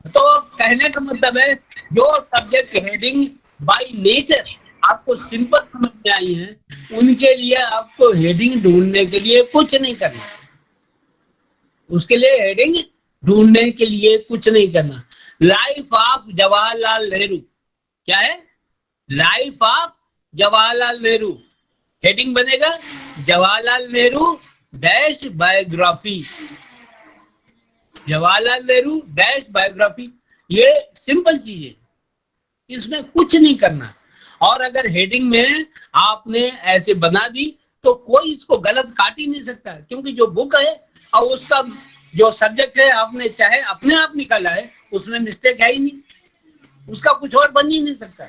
तो कहने का मतलब है जो सब्जेक्ट हेडिंग बाय नेचर आपको सिंपल समझ में आई है, उनके लिए आपको हेडिंग ढूंढने के लिए कुछ नहीं करना, उसके लिए हेडिंग ढूंढने के लिए कुछ नहीं करना। लाइफ ऑफ जवाहरलाल नेहरू, क्या है, life of Jawaharlal Nehru, heading बनेगा Jawaharlal Nehru dash biography, Jawaharlal Nehru dash biography. ये सिंपल चीज है, इसमें कुछ नहीं करना। और अगर हेडिंग में आपने ऐसे बना दी तो कोई इसको गलत काट ही नहीं सकता, क्योंकि जो बुक है और उसका जो सब्जेक्ट है आपने चाहे अपने आप निकाला है, उसमें मिस्टेक है ही नहीं, उसका कुछ और बन ही नहीं सकता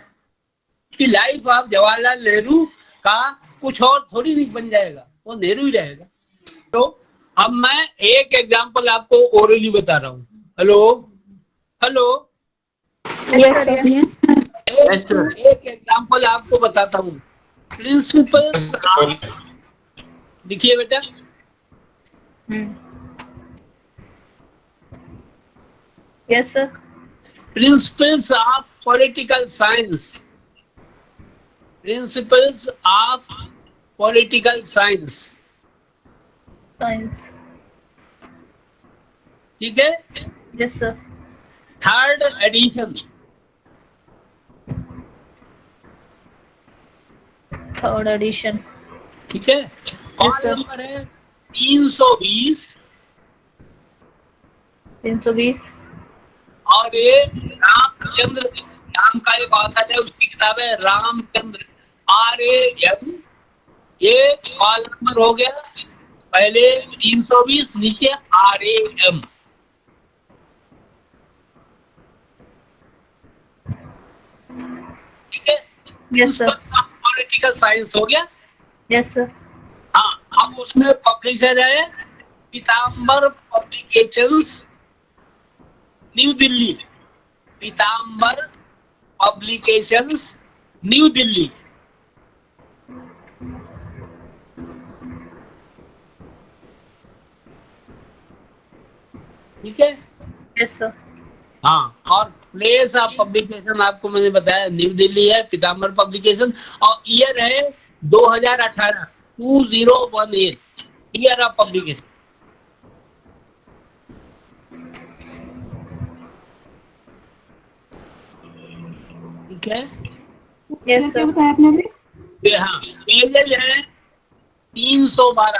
कि लाइफ ऑफ जवाहरलाल नेहरू का कुछ और थोड़ी नहीं बन जाएगा, वो नेहरू ही रहेगा। तो अब मैं एक एग्जांपल आपको ओरली बता रहा हूँ। Hello hello, yes sir. एक एग्जांपल आपको बताता हूँ। प्रिंसिपल्स, देखिए बेटा, yes sir. Principles of political science, principles of political science, science, ठीक है, yes sir. Third edition, third edition, ठीक है, और sir. नंबर है 320, 320, और ये रामचंद्र नाम का एक ऑथर है, उसकी किताब है रामचंद्र, RAM, ये कॉल नंबर हो गया, पहले 320, नीचे RAM, ठीक है, यस सर। पॉलिटिकल साइंस हो गया। Yes sir. हाँ, अब उसमें पब्लिशर है पीताम्बर पब्लिकेशंस न्यू दिल्ली, पीताम्बर पब्लिकेशंस न्यू दिल्ली, ठीक है, यस सर। हाँ, और प्लेस ऑफ पब्लिकेशन आपको मैंने बताया न्यू दिल्ली है, पीताम्बर पब्लिकेशन, और ईयर है 2018 2018 ईयर ऑफ पब्लिकेशन। ठीक है, यस सर। हाँ पेजेज है 312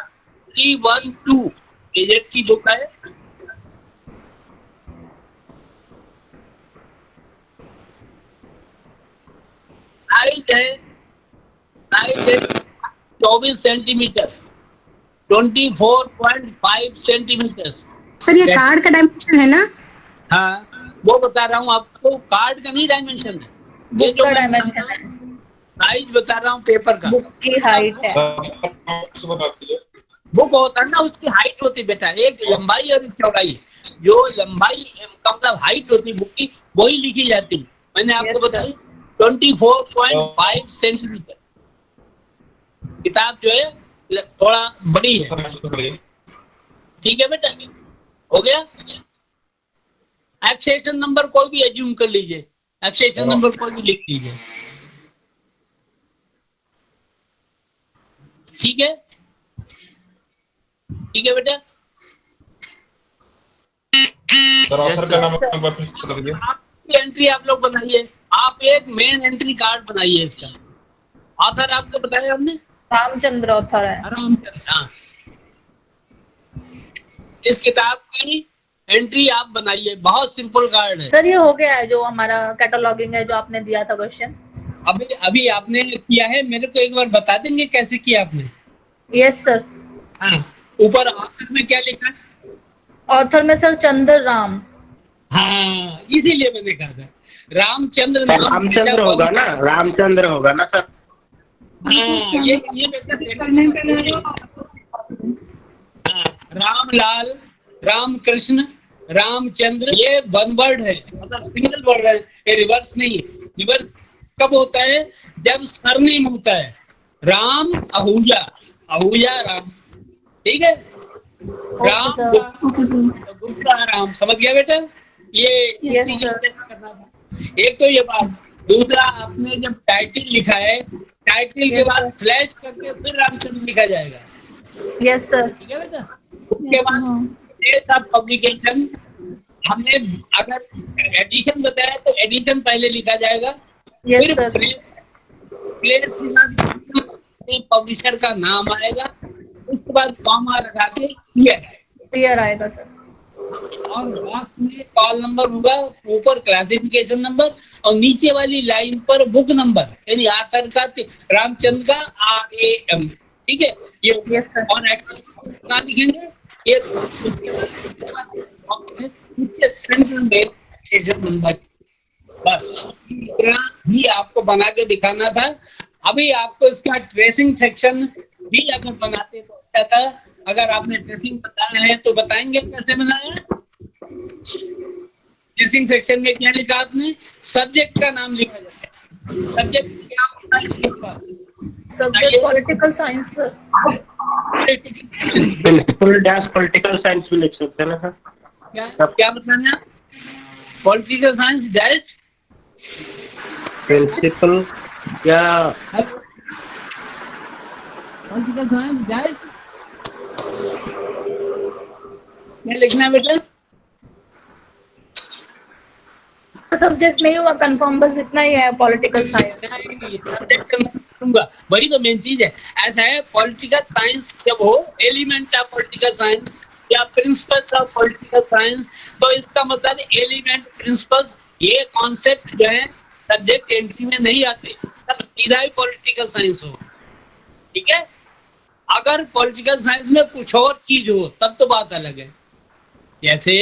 312 पेजेज की बुक है। हाइट है 24 सेंटीमीटर 24.5 सेंटीमीटर। सर ये कार्ड का डायमेंशन है ना? हाँ वो बता रहा हूँ आपको, कार्ड का नहीं डायमेंशन है, ये बुक जो का मैं डायमेंशन है, साइज बता रहा हूँ पेपर का। बुक की हाइट है। बुक होता है ना, उसकी हाइट होती है बेटा, एक लंबाई और एक चौड़ाई। जो लंबाई मतलब हाइट होती है बुक की वही लिखी जाती है। मैंने आपको Yes, sir. बताई 24.5 सेंटीमीटर। किताब जो है थोड़ा बड़ी है। ठीक है बेटा, हो गया। एक्सेशन नंबर कोई भी एज्यूम कर लीजिए, एक्सेशन नंबर कोई भी लिख लीजिए। ठीक है, ठीक है बेटा। ऑथर का नाम वापस बता दीजिए। आपकी एंट्री आप लोग बनाइए, आप एक मेन एंट्री कार्ड बनाइए इसका। ऑथर आपको बताया हमने, रामचंद्र ऑथर है। रामचंद्र। हाँ, इस किताब की एंट्री आप बनाइए, बहुत सिंपल कार्ड है। सर ये हो गया है जो हमारा कैटलॉगिंग है, जो आपने दिया था क्वेश्चन। अभी आपने किया है, मेरे को एक बार बता देंगे कैसे किया आपने? Yes sir. हाँ, ऊपर ऑथर में क्या लिखा है? ऑथर में सर चंद्र राम। हाँ, इसीलिए मैंने कहा था रामचंद्र नाम रामचंद्र होगा ना, रामचंद्र होगा ना सर? हाँ, ये हाँ, रामलाल, रामकृष्ण, रामचंद्र, ये वन वर्ड है, मतलब सिंगल वर्ड है, ये रिवर्स नहीं है। रिवर्स कब होता है? जब सरनेम होता है। राम आहूजा, आहूजा राम। ठीक है, राम गुप्ता राम। समझ गया बेटा? ये Yes, इसी sir. के लिए करना था। एक तो ये बात, दूसरा आपने जब टाइटल लिखा है, टाइटल के Yes, बाद sir. स्लैश करके फिर रामचंद्र लिखा जाएगा। Yes sir. ठीक है बेटा? उसके बाद डेट ऑफ पब्लिकेशन, हमने अगर एडिशन बताया तो एडिशन पहले लिखा जाएगा, यस फिर सर। प्लेस पब्लिशर का नाम आएगा, उसके बाद कॉमा लगा के क्लियर आएगा सर। और लास्ट में कॉल नंबर होगा, ऊपर क्लासिफिकेशन नंबर और नीचे वाली लाइन पर बुक नंबर, यानी आकर का रामचंद्र का RAM। ठीक है, ये Yes, sir. और कहाँ लिखेंगे? ये सेंट्रल में स्टेशन नंबर। बस इतना ही आपको बना के दिखाना था। अभी आपको इसका ट्रेसिंग सेक्शन भी अगर बनाते तो अच्छा था। अगर आपने ट्रेसिंग बताया है तो बताएंगे कैसे बनाया। ट्रेसिंग सेक्शन में क्या लिखा आपने? सब्जेक्ट का नाम लिखा जाता है। सब्जेक्ट क्या होता है? Subject political science sir. Principle dash political science भी लिख सकते हैं ना सर? क्या बताना है? पॉलिटिकल साइंस डैश प्रिंसिपल या पॉलिटिकल साइंस डैश क्या लिखना है बेटा? सब्जेक्ट नहीं हुआ कंफर्म, बस इतना ही है पॉलिटिकल साइंस। वही तो मेन चीज है। ऐसा है, पॉलिटिकल साइंस जब हो, एलिमेंट ऑफ पॉलिटिकल साइंस या प्रिंसिपल्स ऑफ पॉलिटिकल साइंस, तो इसका मतलब एलिमेंट, प्रिंसिपल्स, ये कॉन्सेप्ट जो है सब्जेक्ट एंट्री में नहीं आते, तब सीधा ही पॉलिटिकल साइंस हो। ठीक है, अगर पॉलिटिकल साइंस में कुछ और चीज हो तब तो बात अलग है। जैसे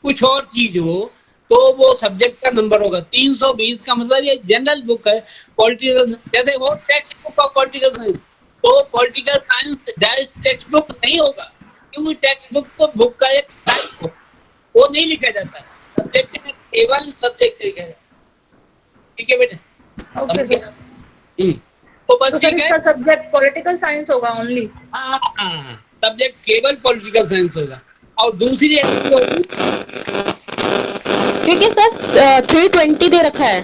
कुछ और चीज हो तो वो सब्जेक्ट का नंबर होगा। 320 का मतलब ये जनरल बुक है पॉलिटिकल, जैसे वो textbook of political science, तो political science direct textbook नहीं होगा, क्योंकि टेक्स्ट बुक तो बुक का एक टाइप हो, वो नहीं लिखा जाता। सब्जेक्ट में केवल सब्जेक्ट लिखा जाता है। ठीक है बेटे? Okay sir. तो बस तो सर ठीक है, इसका सब्जेक्ट पॉलिटिकल साइंस होगा ओनली। हाँ, सब्जेक्ट केवल पॉलिटिकल साइंस होगा। और दूसरी एंट्री होगी, क्योंकि सर 320 दे रखा है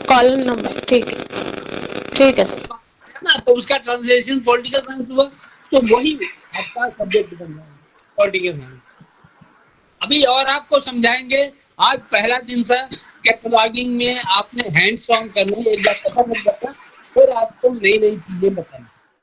कॉलम नंबर। ठीक है सर। है ना, तो उसका ट्रांसलेशन पॉलिटिकल साइंस हुआ, तो वही आपका सब्जेक्ट बन जाएगा पॉलिटिकल साइंस। अभी और आपको समझाएंगे, आज पहला दिन सा कैटलॉगिंग में आपने हैंड्स ऑन करना है, एक बार पता लग जाता फिर आपको नई नई चीजें बताएंगे।